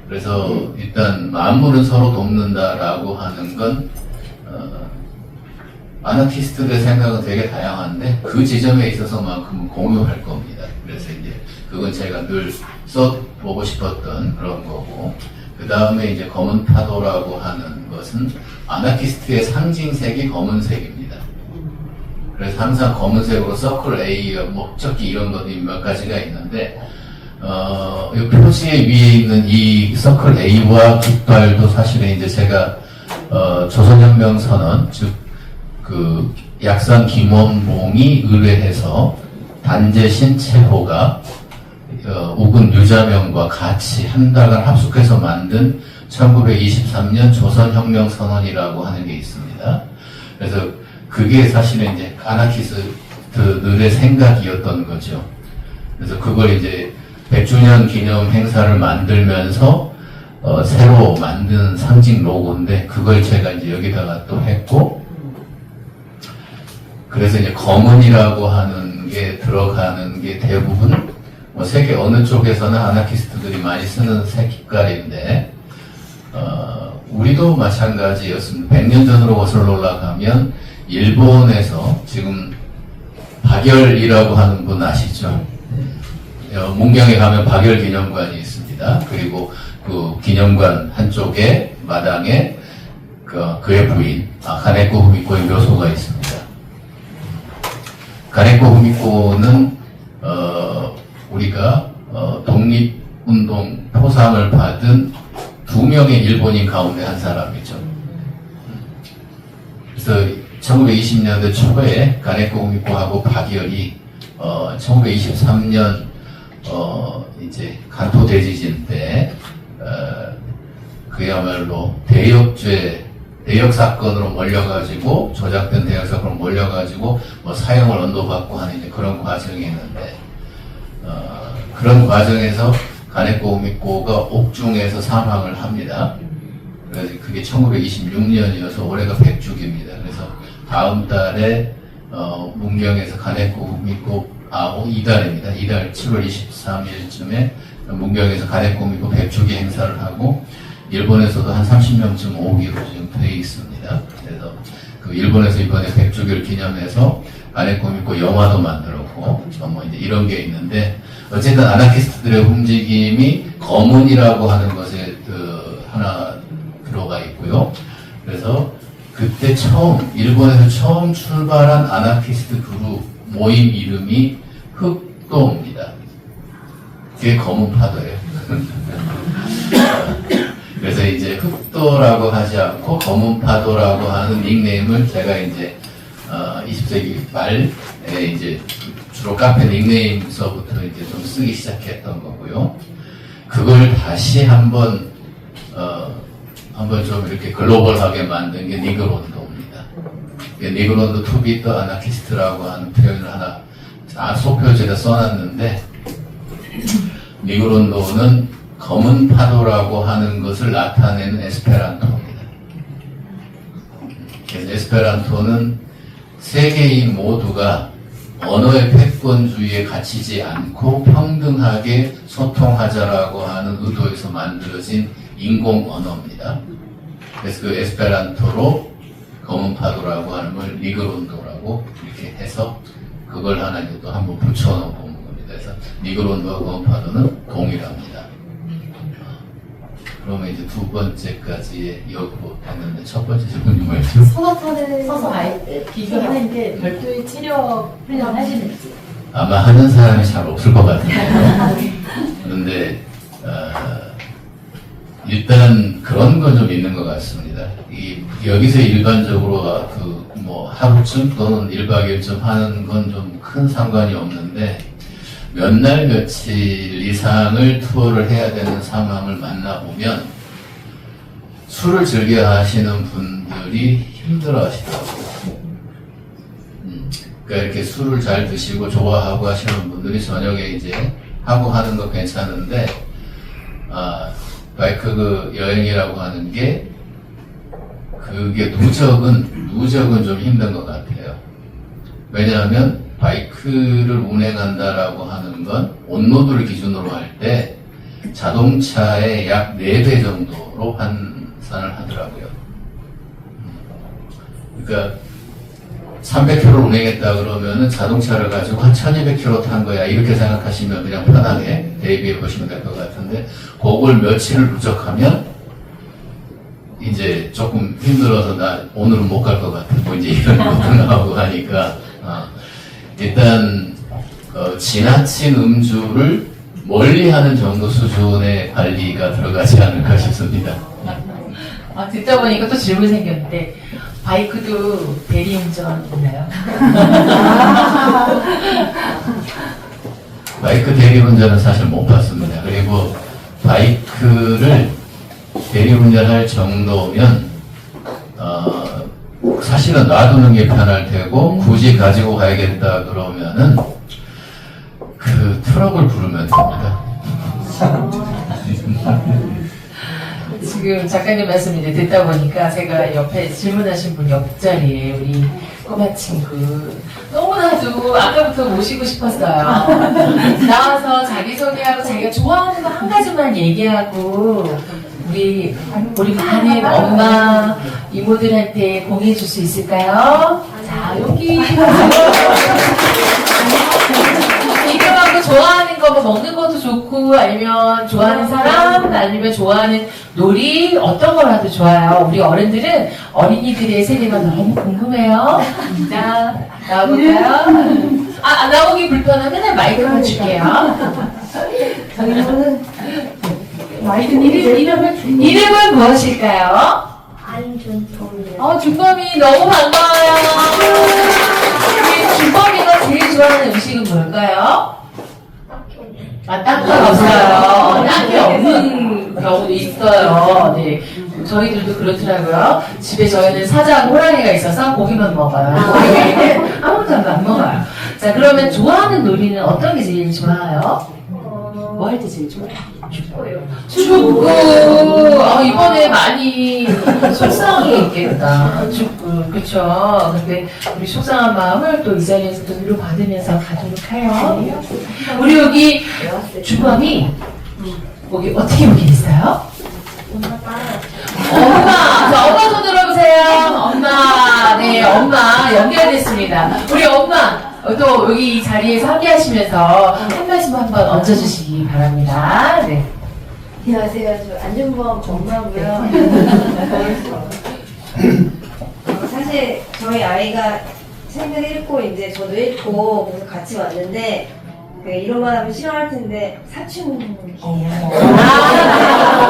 그래서 일단 만물은 서로 돕는다라고 하는 건 아나키스트들의 생각은 되게 다양한데 그 지점에 있어서만큼은 공유할 겁니다. 그래서 이제 그건 제가 늘 써보고 싶었던 그런 거고 그 다음에 이제 검은 파도라고 하는 것은 아나키스트의 상징색이 검은색입니다. 그래서 항상 검은색으로 서클 A, 목적기 이런 것들이 몇 가지가 있는데 이 표지 위에 있는 이 서클 A와 깃발도 사실은 이제 제가 조선혁명 선언, 즉 그 약산 김원봉이 의뢰해서 단재신 최호가 우근 유자명과 같이 한 달간 합숙해서 만든 1923년 조선혁명 선언이라고 하는 게 있습니다. 그래서 그게 사실은 이제 아나키스트들의 생각이었던 거죠. 그래서 그걸 이제 100주년 기념 행사를 만들면서 새로 만든 상징 로고인데 그걸 제가 이제 여기다가 또 했고, 그래서 이제 검은이라고 하는 게 들어가는 게 대부분 뭐 세계 어느 쪽에서나 아나키스트들이 많이 쓰는 색깔인데 우리도 마찬가지였습니다. 100년 전으로 거슬러 올라가면 일본에서 지금 박열이라고 하는 분 아시죠? 문경에 가면 박열 기념관이 있습니다. 그리고 그 기념관 한쪽에 마당에 그의 부인 가네코 후미코의 묘소가 있습니다. 가네코 후미코는 우리가 독립운동 포상을 받은 2명의 일본인 가운데 한 사람이죠. 그래서 1920년대 초에 가네코 후미코하고 박열이 1923년 이제 간토 대지진 때 그야말로 대역 사건으로 몰려가지고 조작된 대역 사건으로 몰려가지고 뭐 사형을 언도받고 하는 이제 그런 과정이 있는데 그런 과정에서 가네코 후미코가 옥중에서 사망을 합니다. 그래서 그게 1926년이어서 올해가 100주기입니다. 그래서 다음 달에 문경에서 가네코 후미코 이달입니다. 이달 7월 23일쯤에 문경에서 가네코 후미코 100주기 행사를 하고 일본에서도 한 30명쯤 오기로 지금 돼 있습니다. 그래서 그 일본에서 이번에 100주기를 기념해서 가네코 후미코 영화도 만들었고 뭐 이제 이런 게 있는데 어쨌든 아나키스트들의 움직임이 검은이라고 하는 것에 하나 들어가 있고요. 그래서 그때 일본에서 처음 출발한 아나키스트 그룹 모임 이름이 흑도입니다. 그게 검은 파도예요. 그래서 이제 흑도라고 하지 않고 검은 파도라고 하는 닉네임을 제가 이제 20세기 말에 이제 주로 카페 닉네임서부터 이제 좀 쓰기 시작했던 거고요. 그걸 다시 한번 좀 이렇게 글로벌하게 만든 게 니그론도입니다. 니그론도 투비 더 아나키스트라고 하는 표현을 하나 소표지에다 써놨는데, 니그론도는 검은 파도라고 하는 것을 나타내는 에스페란토입니다. 그래서 에스페란토는 세계인 모두가 언어의 패권주의에 갇히지 않고 평등하게 소통하자라고 하는 의도에서 만들어진 인공 언어입니다. 그래서 그 에스페란토로 검은 파도라고 하는 걸 니그론도라고 이렇게 해서 그걸 하나 이제 또 한번 붙여놓은 겁니다. 그래서 니그론도와 검은 파도는 동일합니다. 그러면 이제 두 번째까지 역으로 했는데 첫 번째 질문이 뭐였죠? 서서 비교하는 게 별도의 체력 훈련을 하시는지. 아마 하는 사람이 잘 없을 것 같아요. 그런데 일단 그런 건 좀 있는 것 같습니다. 여기서 일반적으로 뭐 하루쯤 또는 1박 2일쯤 하는 건 좀 큰 상관이 없는데 몇 날 며칠 이상을 투어를 해야 되는 상황을 만나보면 술을 즐겨 하시는 분들이 힘들어 하시더라고요. 그러니까 이렇게 술을 잘 드시고 좋아하고 하시는 분들이 저녁에 이제 하고 하는 거 괜찮은데, 바이크 여행이라고 하는 게 그게 누적은 좀 힘든 것 같아요. 왜냐하면 바이크를 운행한다라고 하는 건 온로드를 기준으로 할 때 자동차의 약 4배 정도로 환산을 하더라고요. 그러니까 300km를 운행했다 그러면은 자동차를 가지고 한 1200km 탄 거야 이렇게 생각하시면 그냥 편하게 대비해 보시면 될 것 같은데, 그걸 며칠을 누적하면 이제 조금 힘들어서 나 오늘은 못 갈 것 같아 뭐 이제 이런 것도 나오고 하니까 일단 지나친 음주를 멀리하는 정도 수준의 관리가 들어가지 않을까 싶습니다. 듣다 보니까 또 질문 생겼는데 바이크도 대리운전 있나요? 바이크 대리운전은 사실 못 봤습니다. 그리고 바이크를 대리운전할 정도면 사실은 놔두는 게 편할 테고 굳이 가지고 가야겠다 그러면은 그 트럭을 부르면 됩니다. 지금 작가님 말씀 이제 듣다 보니까 제가 옆에 질문하신 분 옆자리에 우리 꼬마 친구 너무나도 아까부터 모시고 싶었어요. 나와서 자기소개하고 자기가 좋아하는 거 한 가지만 얘기하고 우리 많은 엄마 이모들한테 공유해 줄 수 있을까요? 자 여기 이경하고 좋아하는 거 뭐 먹는 것도 좋고 아니면 좋아하는 사람 아니면 좋아하는 놀이 어떤 거라도 좋아요. 우리 어른들은 어린이들의 세계가 너무 궁금해요. 자 나와볼까요? 안 나오기 불편하면 마이크만 줄게요. 저희는 이름은 무엇일까요? 안준범이요. 준범이 너무 반가워요. 우리 준범이가 제일 좋아하는 음식은 뭘까요? 딱히 없어요. 딱히 없는 경우도 있어요. 네. 저희들도 그렇더라고요. 집에 저희는 사자하고 호랑이가 있어서 고기만 먹어요. 고기 외에는 아무것도 안 먹어요. 자, 그러면 좋아하는 놀이는 어떤 게 제일 좋아요? 뭐 할 때 제일 좋아요? 축구요. 축구. 이번에 많이 속상이 있겠다. 축구. 그쵸. 근데 우리 속상한 마음을 또 이 자리에서 또 위로받으면서 가도록 해요. 우리 여기 주범이 여기 어떻게 오게 됐어요? 엄마! 자, 엄마 손 들어보세요. 엄마. 네, 엄마 연결됐습니다. 우리 엄마. 또 여기 이 자리에서 함께 하시면서 한 말씀 한번 얹어주시기 바랍니다. 네. 안녕하세요. 저 안준범 엄마고요. 사실 저희 아이가 책을 읽고 이제 저도 읽고 그래서 같이 왔는데 이런 말 하면 싫어할 텐데 사춘기예요.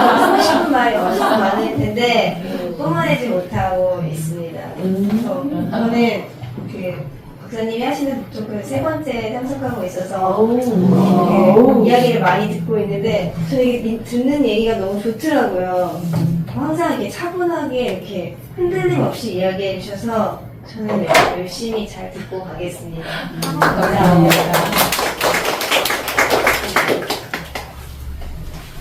하고 싶은 말이 엄청 많을 텐데 뿜어내지 못하고 있습니다. 그래서 저는 박사님이 하시는 그 세 번째 참석하고 있어서 이야기를 많이 듣고 있는데 저는 이게 듣는 얘기가 너무 좋더라고요. 항상 이렇게 차분하게 이렇게 흔들림 없이 이야기해 주셔서 저는 열심히 잘 듣고 가겠습니다. 감사합니다.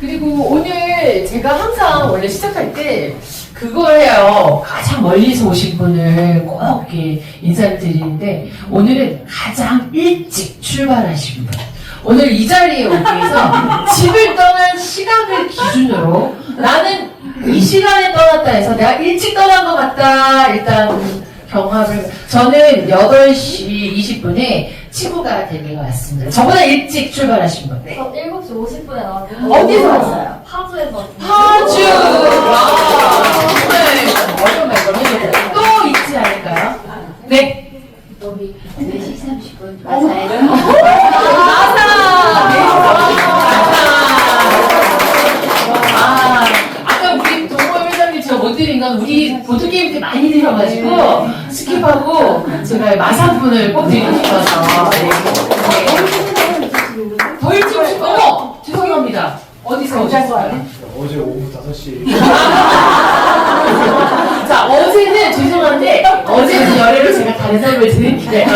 그리고 오늘 제가 항상 원래 시작할 때 그거예요. 가장 멀리서 오신 분을 꼭 이렇게 인사를 드리는데 오늘은 가장 일찍 출발하신 분. 오늘 이 자리에 오기 위해서 집을 떠난 시간을 기준으로 나는 이 시간에 떠났다 해서 내가 일찍 떠난 것 같다. 일단 경험을 저는 8시 20분에 친구가 데리러 왔습니다. 저보다 일찍 출발하신 분. 네. 저 7시 50분에 나왔는데 어디서 왔어요? 파주에서. 파주! 와! 정말 어려운 말 걸리는데 또 있지 않을까요? 네. 여기 4시 30분 아까 우리 동호회 회장님 제가 못 드린 건 우리 보드게임 때 많이 드려가지고 스킵하고 제가 마사분을 꼭 드리고 싶어서 더 일찍 오실 거 죄송합니다. 어디서 오셨어요? 어제 오후 5시. 자, 어제는 죄송한데 어제는 열애로 제가 다른 사람을 드릴게요.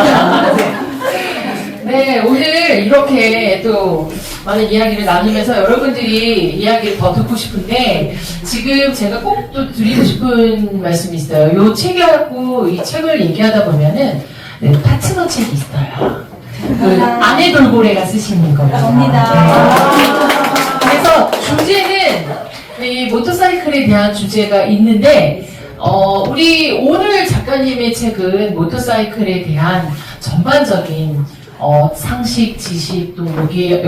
네, 오늘 이렇게 또 많은 이야기를 나누면서 여러분들이 이야기를 더 듣고 싶은데 지금 제가 꼭 또 드리고 싶은 말씀이 있어요. 요 책 갖고 이 책을 얘기하다 보면은 네, 파트너 책이 있어요. 그 아내 돌고래가 쓰시는 거예요. 그래서 주제는 이 모터사이클에 대한 주제가 있는데 우리 오늘 작가님의 책은 모터사이클에 대한 전반적인 상식, 지식, 또 여기에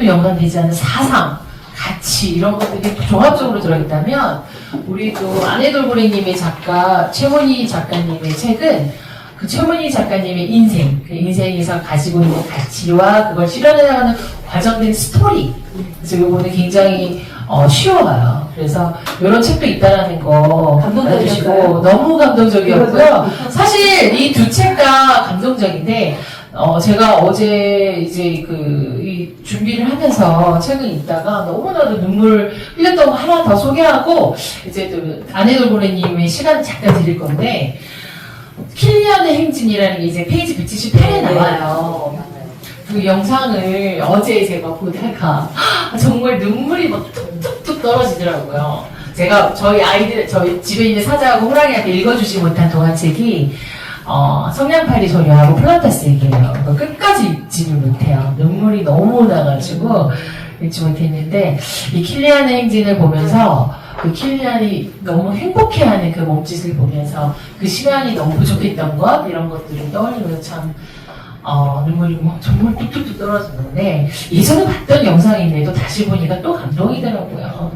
연관되지 않은 사상, 가치 이런 것들이 종합적으로 들어있다면 우리 또 아내돌고래님의 작가 최원희 작가님의 책은 그 최문희 작가님의 인생, 그 인생에서 가지고 있는 가치와 그걸 실현해 나가는 과정된 스토리. 그래서 요거는 굉장히 쉬워요. 그래서 이런 책도 있다라는 거 알아주시고 너무 감동적이었고요. 사실 이 두 책 다 감동적인데 제가 어제 이제 이 준비를 하면서 책을 읽다가 너무나도 눈물 흘렸던 거 하나 더 소개하고 이제 또 아내돌고래님의 시간을 잠깐 드릴 건데 킬리안의 행진이라는 게 이제 페이지 178에 나와요. 그 영상을 어제 제가 보다가 정말 눈물이 막 뚝뚝뚝 떨어지더라고요. 제가 저희 집에 있는 사자하고 호랑이한테 읽어주지 못한 동화책이 성냥팔이 소녀하고 플란타스 얘기예요. 끝까지 읽지를 못해요. 눈물이 너무 나가지고 읽지 못했는데 이 킬리안의 행진을 보면서 그 킬리안이 너무 행복해하는 그 몸짓을 보면서 그 시간이 너무 부족했던 것 이런 것들을 떠올리면서 참 눈물이 막 정말 뚝뚝뚝 떨어지는데 예전에 봤던 영상인데도 다시 보니까 또 감동이더라고요.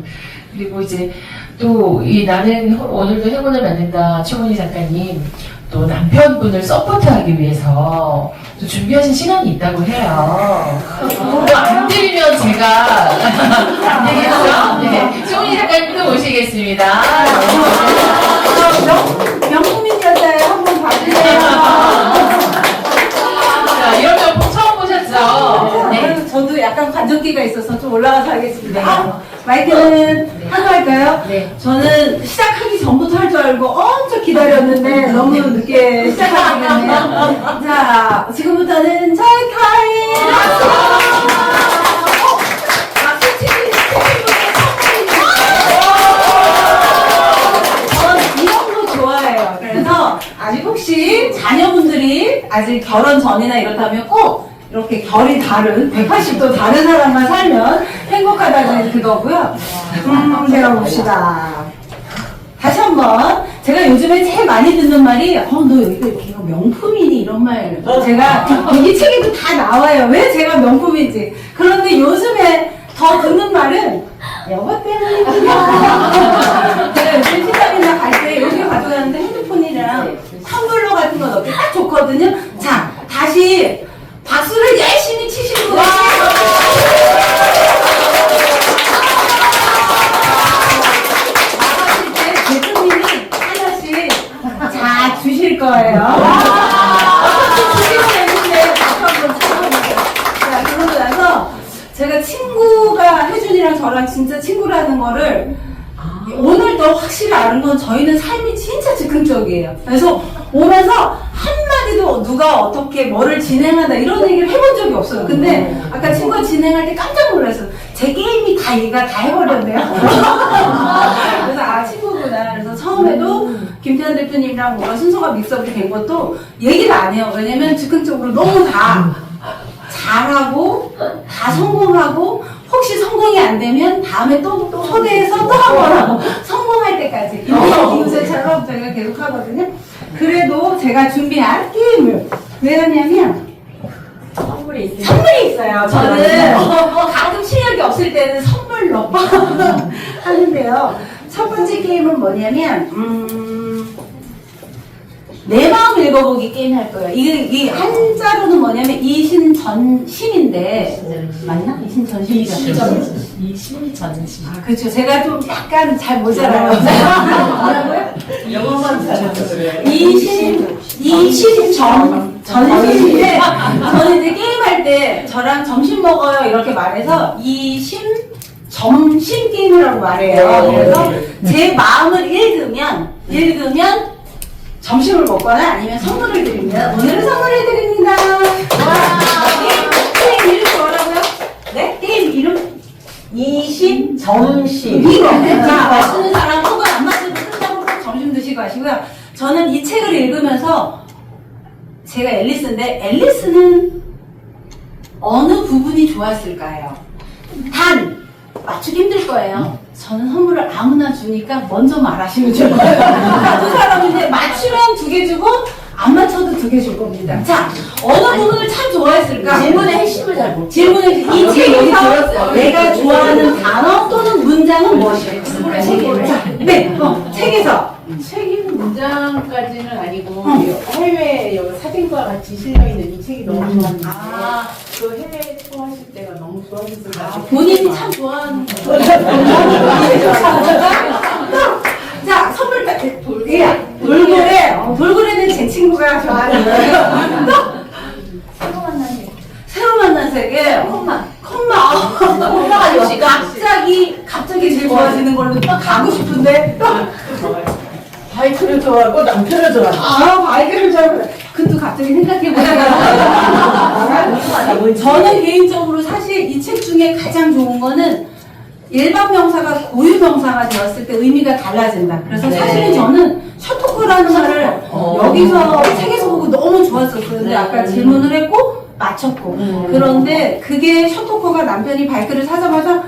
그리고 이제 또 이 나는 오늘도 행운을 만든다 최문희 작가님 또 남편분을 서포트하기 위해서 또 준비하신 시간이 있다고 해요. 그거 안 드리면 제가 안 되겠죠? 네, 최문희 작가님도 모시겠습니다. 명품인 여자예요. 한번 봐주세요. 자, 이런 명품 처음 보셨죠? 네. 그래서 저도 약간 관전기가 있어서 좀 올라가서 하겠습니다. 마이크는 하고 할까요? 네. 저는 시작하기 전부터 할 줄 알고 엄청 기다렸는데 너무 늦게 시작하게 됐네요. 자, 지금부터는 저희 타임! 저는 이런 거 좋아해요. 그래서 아직 혹시 자녀분들이 아직 결혼 전이나 이렇다면 꼭 이렇게 결이 다른 180도 다른 사람만 살면 행복하다는 그거고요. 제가 봅시다. 다시 한번 제가 요즘에 제일 많이 듣는 말이 너 여기가 이렇게 명품이니 이런 말 제가 이 책에도 다 나와요. 왜 제가 명품인지. 그런데 요즘에 더 듣는 말은 여보 때문이구나. 제가 요즘 시장이나 갈 때 여기 가져가는데 핸드폰이랑 텀블러 같은 거 넣기 딱 좋거든요. 자, 다시 박수를 열심히 치시고 나가실 때 대표님이 하나씩 자 주실 거예요. 주시면 되는데 박수 한번 쳐주세요. 자, 그러고 나서 제가 친구가 혜준이랑 저랑 진짜 친구라는 거를 오늘도 확실히 아는 건 저희는 삶이 진짜 즉흥적이에요. 그래서 오면서 한마디도 누가 어떻게 뭐를 진행하다 이런 얘기를 해본 적이 없어요. 근데 아까 친구가 진행할 때 깜짝 놀랐어요. 제 게임이 다 얘가 다 해버렸네요. 그래서 친구구나. 그래서 처음에도 김태환 대표님이랑 뭔가 순서가 믹스업이 된 것도 얘기를 안 해요. 왜냐면 즉흥적으로 너무 다 잘하고 다 성공하고 혹시 성공이 안 되면 다음에 또 초대해서 또 한 번 하고 성공할 때까지 이웃처럼 저희가 계속 하거든요. 그래도 제가 준비한 게임을 왜 하냐면 선물이 있어요. 저는 가끔 실력이 없을 때는 선물로 하는데요. 첫 번째 게임은 뭐냐면 내 마음 읽어보기 게임 할 거예요. 이게 한자로는 뭐냐면 이신전심인데 맞나? 이신전심이죠. 이신전심. 아, 그렇죠. 제가 좀 약간 잘 모자라요. 뭐라고요? 영어만 잘하셨어요. 전심인데 저는 이제 게임할 때 저랑 점심 먹어요 이렇게 말해서 점심 게임이라고 말해요. 그래서 제 마음을 읽으면 점심을 먹거나 아니면 선물을 드립니다. 오늘은 선물을 드립니다. 게임 이름 뭐라고요? 네? 게임 이름? 이심점심. 이거. 자, 맞추는 사람 혹은 안 맞춰도 끝나고 꼭 점심 드시고 하시고요. 저는 이 책을 읽으면서 제가 앨리스인데 앨리스는 어느 부분이 좋았을까요? 단 맞추기 힘들 거예요. 저는 선물을 아무나 주니까 먼저 말하시면 줄 거예요. 두 사람인데 맞추면 2개 주고 안 맞춰도 2개 줄 겁니다. 자, 어느 부분을 참 좋아했을까? 질문의 핵심을 잘 못. 질문의 이 책에서 내가 좋아하는 단어 또는 문장은 무엇일까? 책에서. 네, 책에서. 책임 문장까지는 아니고 어. 해외 같이 실려 있는 이 책이 너무 좋았는데 아. 그 해외 투어하실 때가 너무 좋아졌어요. 본인이 참 좋아하는 거. 자, 선물 돌고래는 제 친구가 좋아하는 거예요. 새로 만난 게 새로 만난 세계. 컴마. 갑자기 제일 좋아지는 걸로 또 가고 싶은데. 바이크를 좋아하고 남편을 좋아하고. 아, 바이크를 좋아하고. 그것도 갑자기 생각해보니까. 저는 개인적으로 사실 이 책 중에 가장 좋은 거는 일반 명사가 고유 명사가 되었을 때 의미가 달라진다. 그래서 사실은 저는 셔토크라는 말을 여기서 책에서 보고 너무 좋았었어요. 근데 아까 질문을 했고 맞췄고. 그런데 그게 셔토크가 남편이 바이크를 사자마자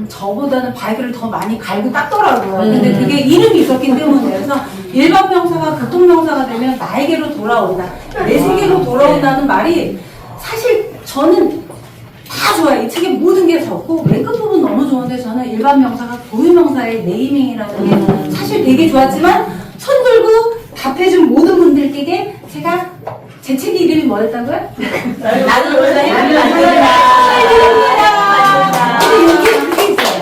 저보다는 바이크를 더 많이 갈고 닦더라고요. 근데 그게 이름이 있었기 때문에. 그래서 일반 명사가 교통명사가 되면 나에게로 돌아온다. 내 세계로 돌아온다는 말이 사실 저는 다 좋아요. 이 책의 모든 게 좋고 맨 끝부분 너무 좋은데 저는 일반 명사가 고유 명사의 네이밍이라는 게 사실 되게 좋았지만 손 들고 답해준 모든 분들께 제가 제 책의 이름이 뭐였다고요? 나는 몰라. 근데 여기에 그게 있어요.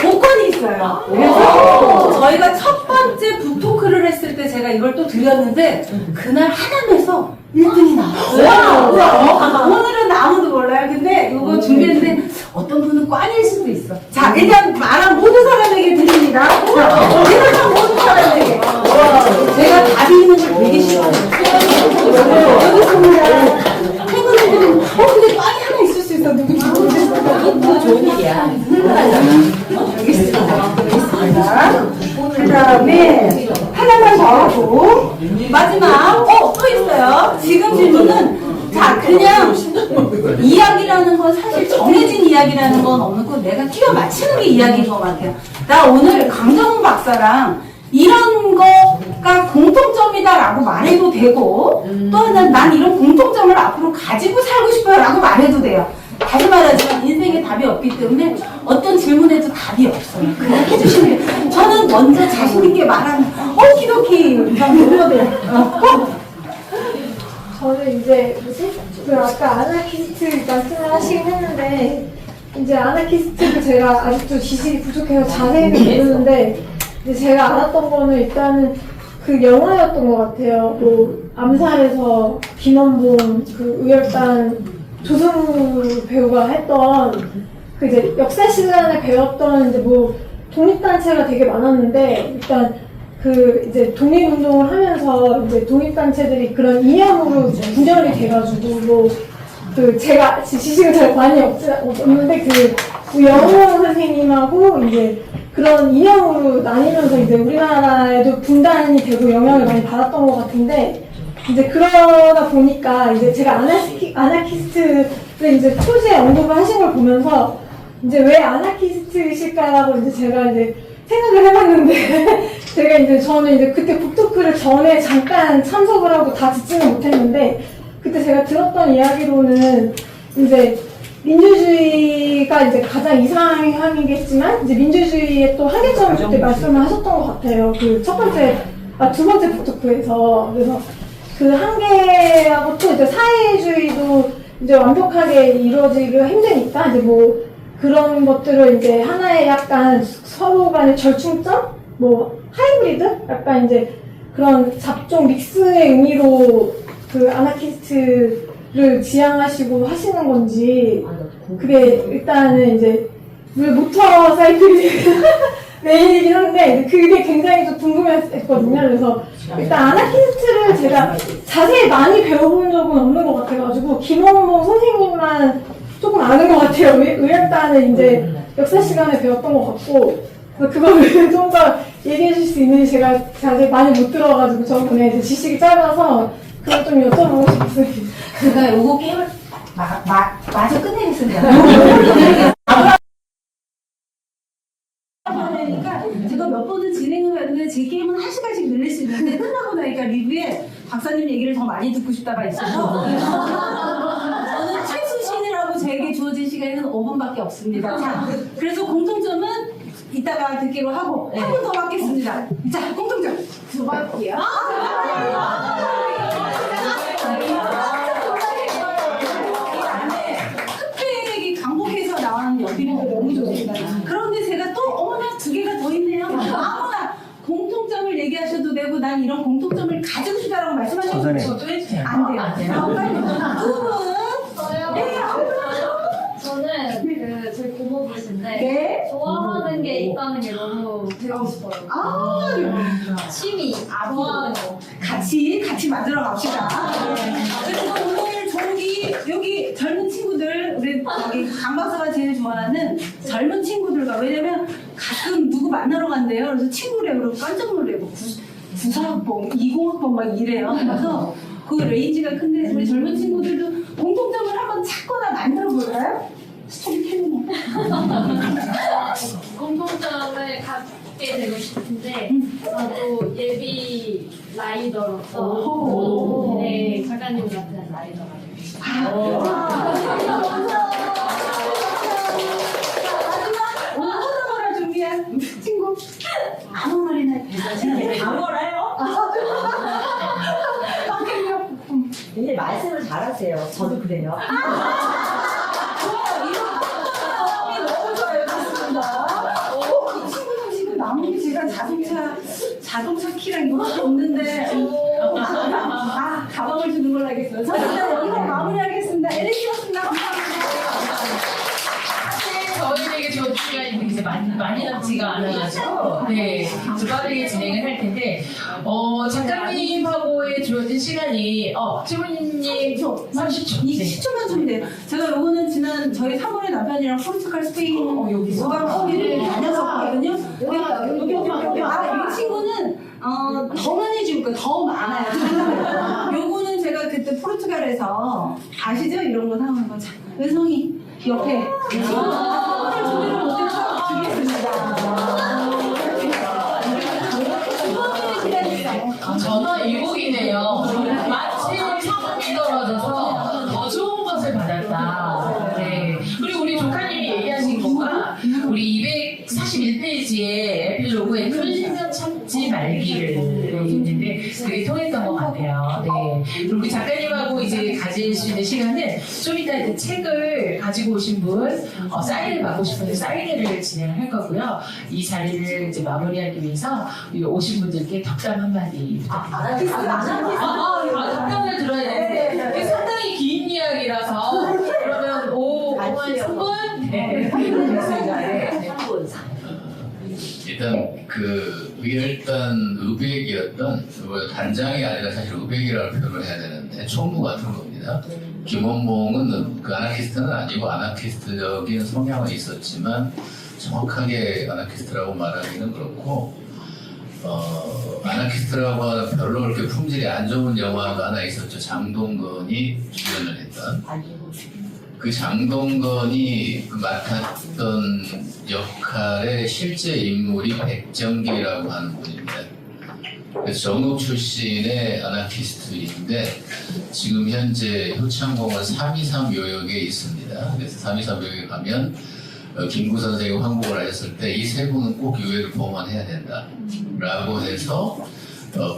복권이 있어요. 그래서 저희가 첫 번째 북토크를 했을 때 제가 이걸 또 드렸는데 그날 하남에서 1등이 나왔어요. 오늘은 아무도 몰라요. 근데 이거 준비했는데 어떤 분은 꽝일 수도 있어. 자, 일단 말한 모든 사람에게 드립니다. 자, 일단 모든 사람에게. 제가 답이 있는 걸 되게 싫어해요. 여기 있습니다. 팬분들은 근데 꽝이 하나 있을 수 있어. 누군지 모르겠어. 그거 좋은 일이야. 알겠습니다. 그 다음에 하나만 더 하고 마지막 또 있어요. 지금 질문은 자 그냥 이야기라는 건 사실 정해진 이야기라는 건 없고 내가 끼워 맞추는 게 이야기인 것 같아요. 나 오늘 강정훈 박사랑 이런 거가 공통점이다라고 말해도 되고 또 하나는 난 이런 공통점을 앞으로 가지고 살고 싶어요 라고 말해도 돼요. 다시 말하지만 인생에 답이 없기 때문에 어떤 질문에도 답이 없어요. 그냥 해주시면 돼요. 저는 먼저 자신있게 말하는 오키도키 저는 이제 그 아까 아나키스트 말씀을 하시긴 했는데 이제 아나키스트도 제가 아직도 지식이 부족해서 자세히는 모르는데 이제 제가 알았던 거는 일단은 그 영화였던 것 같아요. 뭐 암살에서 김원봉 그 의열단 조승우 배우가 했던 그 이제 역사 시간에 배웠던 이제 뭐 독립단체가 되게 많았는데 일단 그 이제 독립운동을 하면서 이제 독립단체들이 그런 이념으로 분열이 돼가지고 뭐 그 제가 지식은 잘 많이 없는데 그 영호 선생님하고 이제 그런 이념으로 나뉘면서 이제 우리나라에도 분단이 되고 영향을 많이 받았던 것 같은데 이제 그러다 보니까 이제 제가 아나키스트를 이제 초지에 언급을 하신 걸 보면서 이제 왜 아나키스트이실까라고 이제 제가 이제 생각을 해봤는데 제가 이제 저는 이제 그때 북토크를 전에 잠깐 참석을 하고 다 듣지는 못했는데 그때 제가 들었던 이야기로는 이제 민주주의가 이제 가장 이상향이겠지만 이제 민주주의의 또 한계점을 그때 말씀을 하셨던 것 같아요. 그 두 번째 북토크에서 그래서 그 한계하고 또 이제 사회주의도 이제 완벽하게 이루어지기가 힘드니까 이제 뭐 그런 것들을 이제 하나의 약간 서로 간의 절충점? 뭐 하이브리드? 약간 이제 그런 잡종 믹스의 의미로 그 아나키스트를 지향하시고 하시는 건지 그게 일단은 이제 왜 모터 사이클이 메인이긴 한데 그게 굉장히 좀 궁금했거든요. 그래서 일단 아나키스트를 제가 자세히 많이 배워본 적은 없는 것 같아가지고 김원봉 선생님만 조금 아는 것 같아요. 의열단을 이제 역사 시간에 배웠던 것 같고 그거를 좀 더 얘기해 줄 수 있는지 제가 자세히 많이 못 들어가지고 저번에 이제 지식이 짧아서 그걸 좀 여쭤보고 싶습니다. 제가 요거 게임을 마저 끝내겠습니다. 그러니까 제가 몇 번은 진행을 했는데 제 게임은 1시간씩 늘릴 수 있는데 끝나고 나니까 리뷰에 박사님 얘기를 더 많이 듣고 싶다가 있어서 저는 최수신이라고 저에게 주어진 시간은 5분밖에 없습니다. 자, 그래서 공통점은 이따가 듣기로 하고 한 분 더 받겠습니다. 자, 공통점. 두 번이요. 공통점을 가지고 싶다라고 말씀하셨는데 저도 해주세요. 안 돼요. 안 돼요. 아, 빨리 두 분. 저요? 네, 저는 저희 고모부신데 네. 좋아하는 게 있다는 게 너무 배우고 싶어요. 아, 취미, 좋아하는 거. 같이 만들어 갑시다. 그래서 오늘 여기 젊은 친구들, 우리 여기 강박사가 제일 좋아하는 젊은 친구들과, 왜냐면 가끔 누구 만나러 간대요. 그래서 친구래요. 그러고 깜짝 놀래고 94학번, 20학번 막 이래요. 그래서 그 레인지가 큰데 우리 젊은 친구들도 공통점을 한번 찾거나 만들어 볼까요? 스토리 텔링. 공통점을 갖게 되고 싶은데 저도 예비 라이더로서 네, 작가님 같은 라이더가 되고 싶어요. 오너라 준비한 친구 아무 말이나 대단히 다 몰아요. 근데 말씀을 잘하세요. 저도 그래요. 좋아요. 이런 마음이 너무 좋아요. 좋습니다. 이 친구는 지금 남은 제가 자동차 키랑 이거밖에 없는데 가방을 주는 걸로 하겠어요. 자, 일단 여기서 마무리하겠습니다. 엘리씨였습니다. 감사합니다. 사실 저희에게 저 시간이 이제 많이 남지가 않아가지고 네, 좀 빠르게 진행을 할 텐데 작가님하고의 주어진 시간이 최문희님 30초. 이 10초만 주면 돼요. 제가 요거는 지난 저희 3월에 남편이랑 포르투갈 스페인 여기를 다녔었거든요. 여기. 이 친구는 더 많이 줄 거예요. 더 많아요. 요거는 제가 그때 포르투갈에서 아시죠? 이런 거 사오는 거. 자, 은성이 옆에 선물 준비를 못해서 주겠습니다. 전화 이곡이네요. 마침 상품이 떨어져서 더 좋은 것을 받았다. 네. 그리고 우리 조카님이 얘기하신 거가 우리 241페이지에 에필로그에 큰 신경 참지 말기를 있는데 그게 통했던 것 같아요. 네. 그리고 우리 작가님하고 이제 가질 수 있는 시간은 좀 이따 그 책을 가지고 오신 분 사인을 받고 싶은데 사인회를 진행을 할 거고요. 이 자리를 이제 마무리하기 위해서 우리 오신 분들께 덕담 한마디 답변을 들어야 되는데 이게 상당히 긴 이야기라서 그러면 5분 3분? 네. 알겠습니다. 네. 일단 이게 일단 의백이었던 단장이 아니라 사실 의백이라고 표현을 해야 되는데 총무 같은 겁니다. 김원봉은 그 아나키스트는 아니고 아나키스트적인 성향은 있었지만 정확하게 아나키스트라고 말하기는 그렇고 아나키스트라고 하는 별로 그렇게 품질이 안 좋은 영화가 하나 있었죠. 장동건이 주연을 했던. 그 장동건이 맡았던 역할의 실제 인물이 백정기라고 하는 분입니다. 그래서 전국 출신의 아나키스트인데 지금 현재 효창공원 323 요역에 있습니다. 그래서 323 요역에 가면 김구 선생이 항복을 하셨을 때 이 세 분은 꼭 요역을 봉헌해야 된다 라고 해서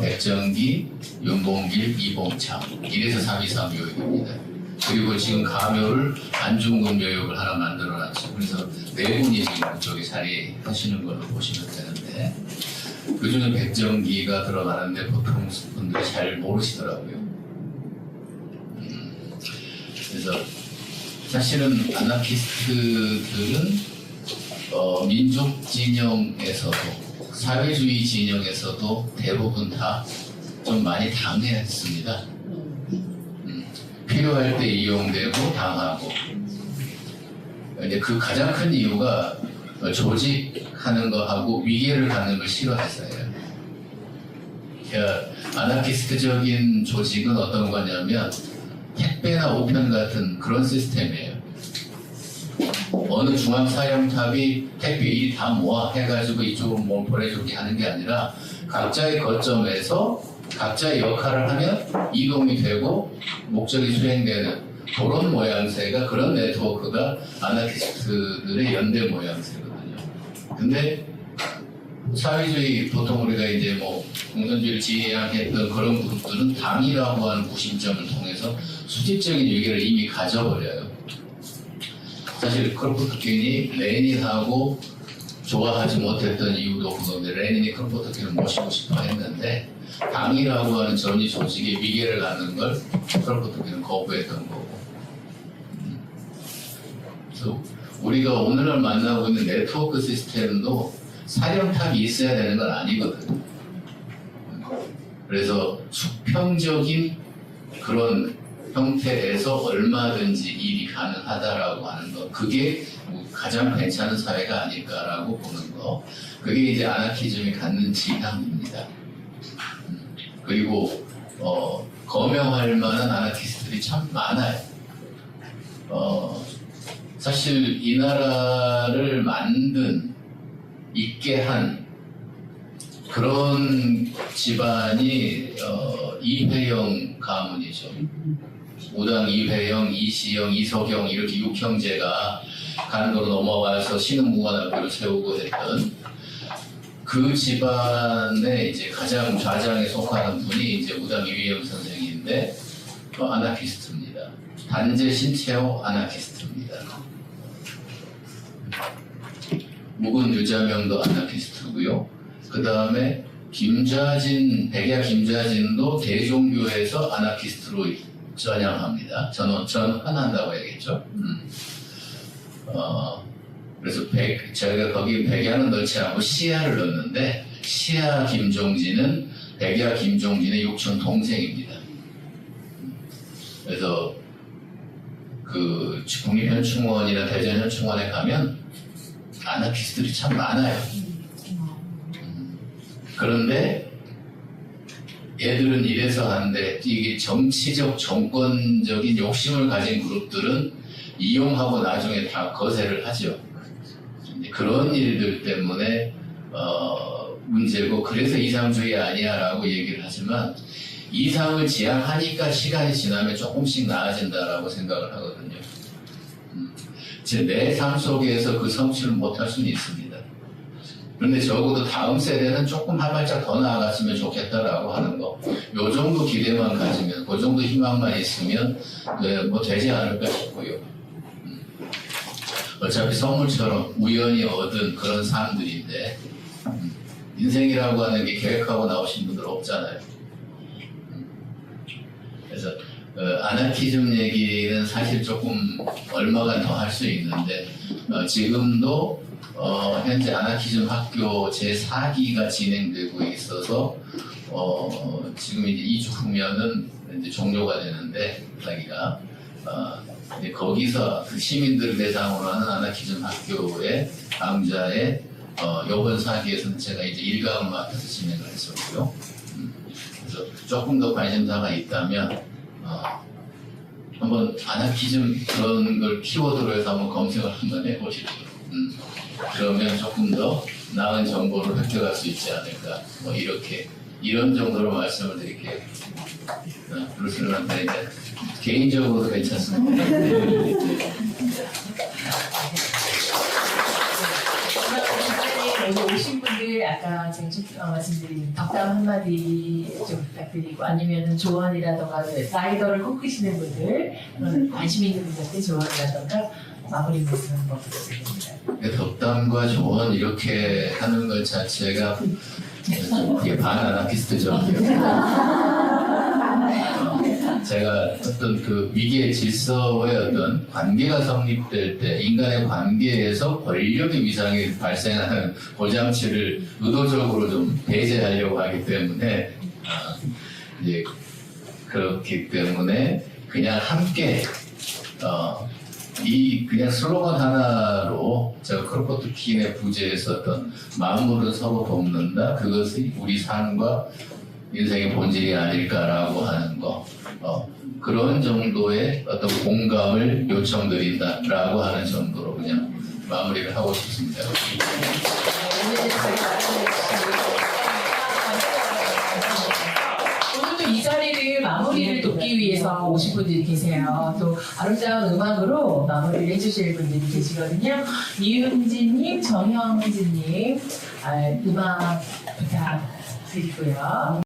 백정기, 윤봉길, 이봉창 이래서 323 요역입니다. 그리고 지금 가묘를 안중근 묘역을 하나 만들어놨죠. 그래서 네 분이 지금 그쪽에 자리하시는 걸로 보시면 되는데 그중에 백정기가 들어가는데 보통 분들이 잘 모르시더라고요. 그래서 사실은 아나키스트들은 민족 진영에서도 사회주의 진영에서도 대부분 다 좀 많이 당했습니다. 필요할 때 이용되고 당하고 이제 그 가장 큰 이유가 조직하는 거하고 위계를 갖는 걸 싫어해서예요. 그러니까 아나키스트적인 조직은 어떤 거냐면 택배나 우편 같은 그런 시스템이에요. 어느 중앙사령탑이 택배 일이 다 모아 해가지고 이쪽으로 뭘 보내주게 하는 게 아니라 각자의 거점에서 각자의 역할을 하면 이동이 되고 목적이 수행되는 그런 모양새가 그런 네트워크가 아나키스트들의 연대 모양새거든요. 근데 사회주의 보통 우리가 이제 뭐 공산주의를 지향했던 그런 그룹들은 당이라고 하는 구심점을 통해서 수직적인 위계를 이미 가져버려요. 사실 크로포트킨이 레닌하고 좋아하지 못했던 이유도 그건데 레닌이 크로포트킨을 모시고 싶어 했는데 당이라고 하는 전위 조직의 위계를 갖는 걸 크로코토키는 거부했던 거고. 그래서 우리가 오늘날 만나고 있는 네트워크 시스템도 사령탑이 있어야 되는 건 아니거든요. 그래서 수평적인 그런 형태에서 얼마든지 일이 가능하다라고 하는 거, 그게 가장 괜찮은 사회가 아닐까라고 보는 거, 그게 이제 아나키즘이 갖는 지향입니다. 그리고 거명할 만한 아나키스트들이 참 많아요. 사실 이 나라를 있게 한 그런 집안이 이회영 가문이죠. 우당 이회영, 이시영, 이석영 이렇게 6형제가 간도로 넘어가서 신흥무관학교를 세우고 했던 그 집안의 이제 가장 좌장에 속하는 분이 이제 우당 이회영 선생인데 아나키스트입니다. 단재 신채호 아나키스트입니다. 묵은 유자명도 아나키스트고요. 그 다음에 김좌진, 백야 김좌진도 대종교에서 아나키스트로 전향합니다. 전환한다고 해야겠죠. 그래서 저희가 거기 백야는 넣지 않고 시야를 넣는데, 시야 김종진은 백야 김종진의 육촌 동생입니다. 그래서 그 국립현충원이나 대전현충원에 가면 아나키스트들이 참 많아요. 그런데 얘들은 이래서 하는데, 이게 정치적 정권적인 욕심을 가진 그룹들은 이용하고 나중에 다 거세를 하죠. 그런 일들 때문에 문제고, 그래서 이상주의 아니야 라고 얘기를 하지만, 이상을 지향하니까 시간이 지나면 조금씩 나아진다라고 생각을 하거든요. 내 삶 속에서 그 성취를 못할 수는 있습니다. 그런데 적어도 다음 세대는 조금 한 발짝 더 나아갔으면 좋겠다라고 하는 거, 요 정도 기대만 가지면, 그 정도 희망만 있으면 뭐 되지 않을까 싶고요. 어차피 선물처럼 우연히 얻은 그런 삶들인데, 인생이라고 하는 게 계획하고 나오신 분들 없잖아요. 그래서 아나키즘 얘기는 사실 조금 얼마간 더 할 수 있는데, 지금도 현재 아나키즘 학교 제4기가 진행되고 있어서 지금 이제 2주 후면은 이제 종료가 되는데, 4기가 이제 거기서 그 시민들을 대상으로 하는 아나키즘 학교의 강좌에 이번 4기에서는 제가 이제 1강을 맡아서 진행을 했었고요. 그래서 조금 더 관심사가 있다면 한번 아나키즘 그런 걸 키워드로 해서 한번 검색을 한번 해보시죠. 그러면 조금 더 나은 정보를 획득할 수 있지 않을까, 뭐 이런 정도로 말씀을 드릴게요. 브루스한테 이제 개인적으로도 괜찮습니다. 여기 오신 분들 아까 제가 말씀드린 덕담 한마디 좀 부탁드리고, 아니면은 조언이라던가 라이더를 꿈꾸시는 분들, 관심 있는 분들한테 조언이라던가 마무리 말씀 한번 부탁드립니다. 덕담과 조언 이렇게 하는 것 자체가 되게 반아나키스트죠. 제가 어떤 그 위계 질서의 어떤 관계가 성립될 때 인간의 관계에서 권력의 위상이 발생하는 고장치를 의도적으로 좀 배제하려고 하기 때문에 이제 그렇기 때문에 그냥 함께 이 그냥 슬로건 하나로 제가 크로코토킨의 부제에서 어떤 만물은 서로 돕는다, 그것이 우리 삶과 인생의 본질이 아닐까라고 하는 거, 그런 정도의 어떤 공감을 요청드린다라고 하는 정도로 그냥 마무리를 하고 싶습니다. 오늘도 이 자리를 마무리를 돕기 위해서 오신 분들이 계세요. 또 아름다운 음악으로 마무리를 해주실 분들이 계시거든요. 이윤지님, 정형진님, 음악 부탁드리고요.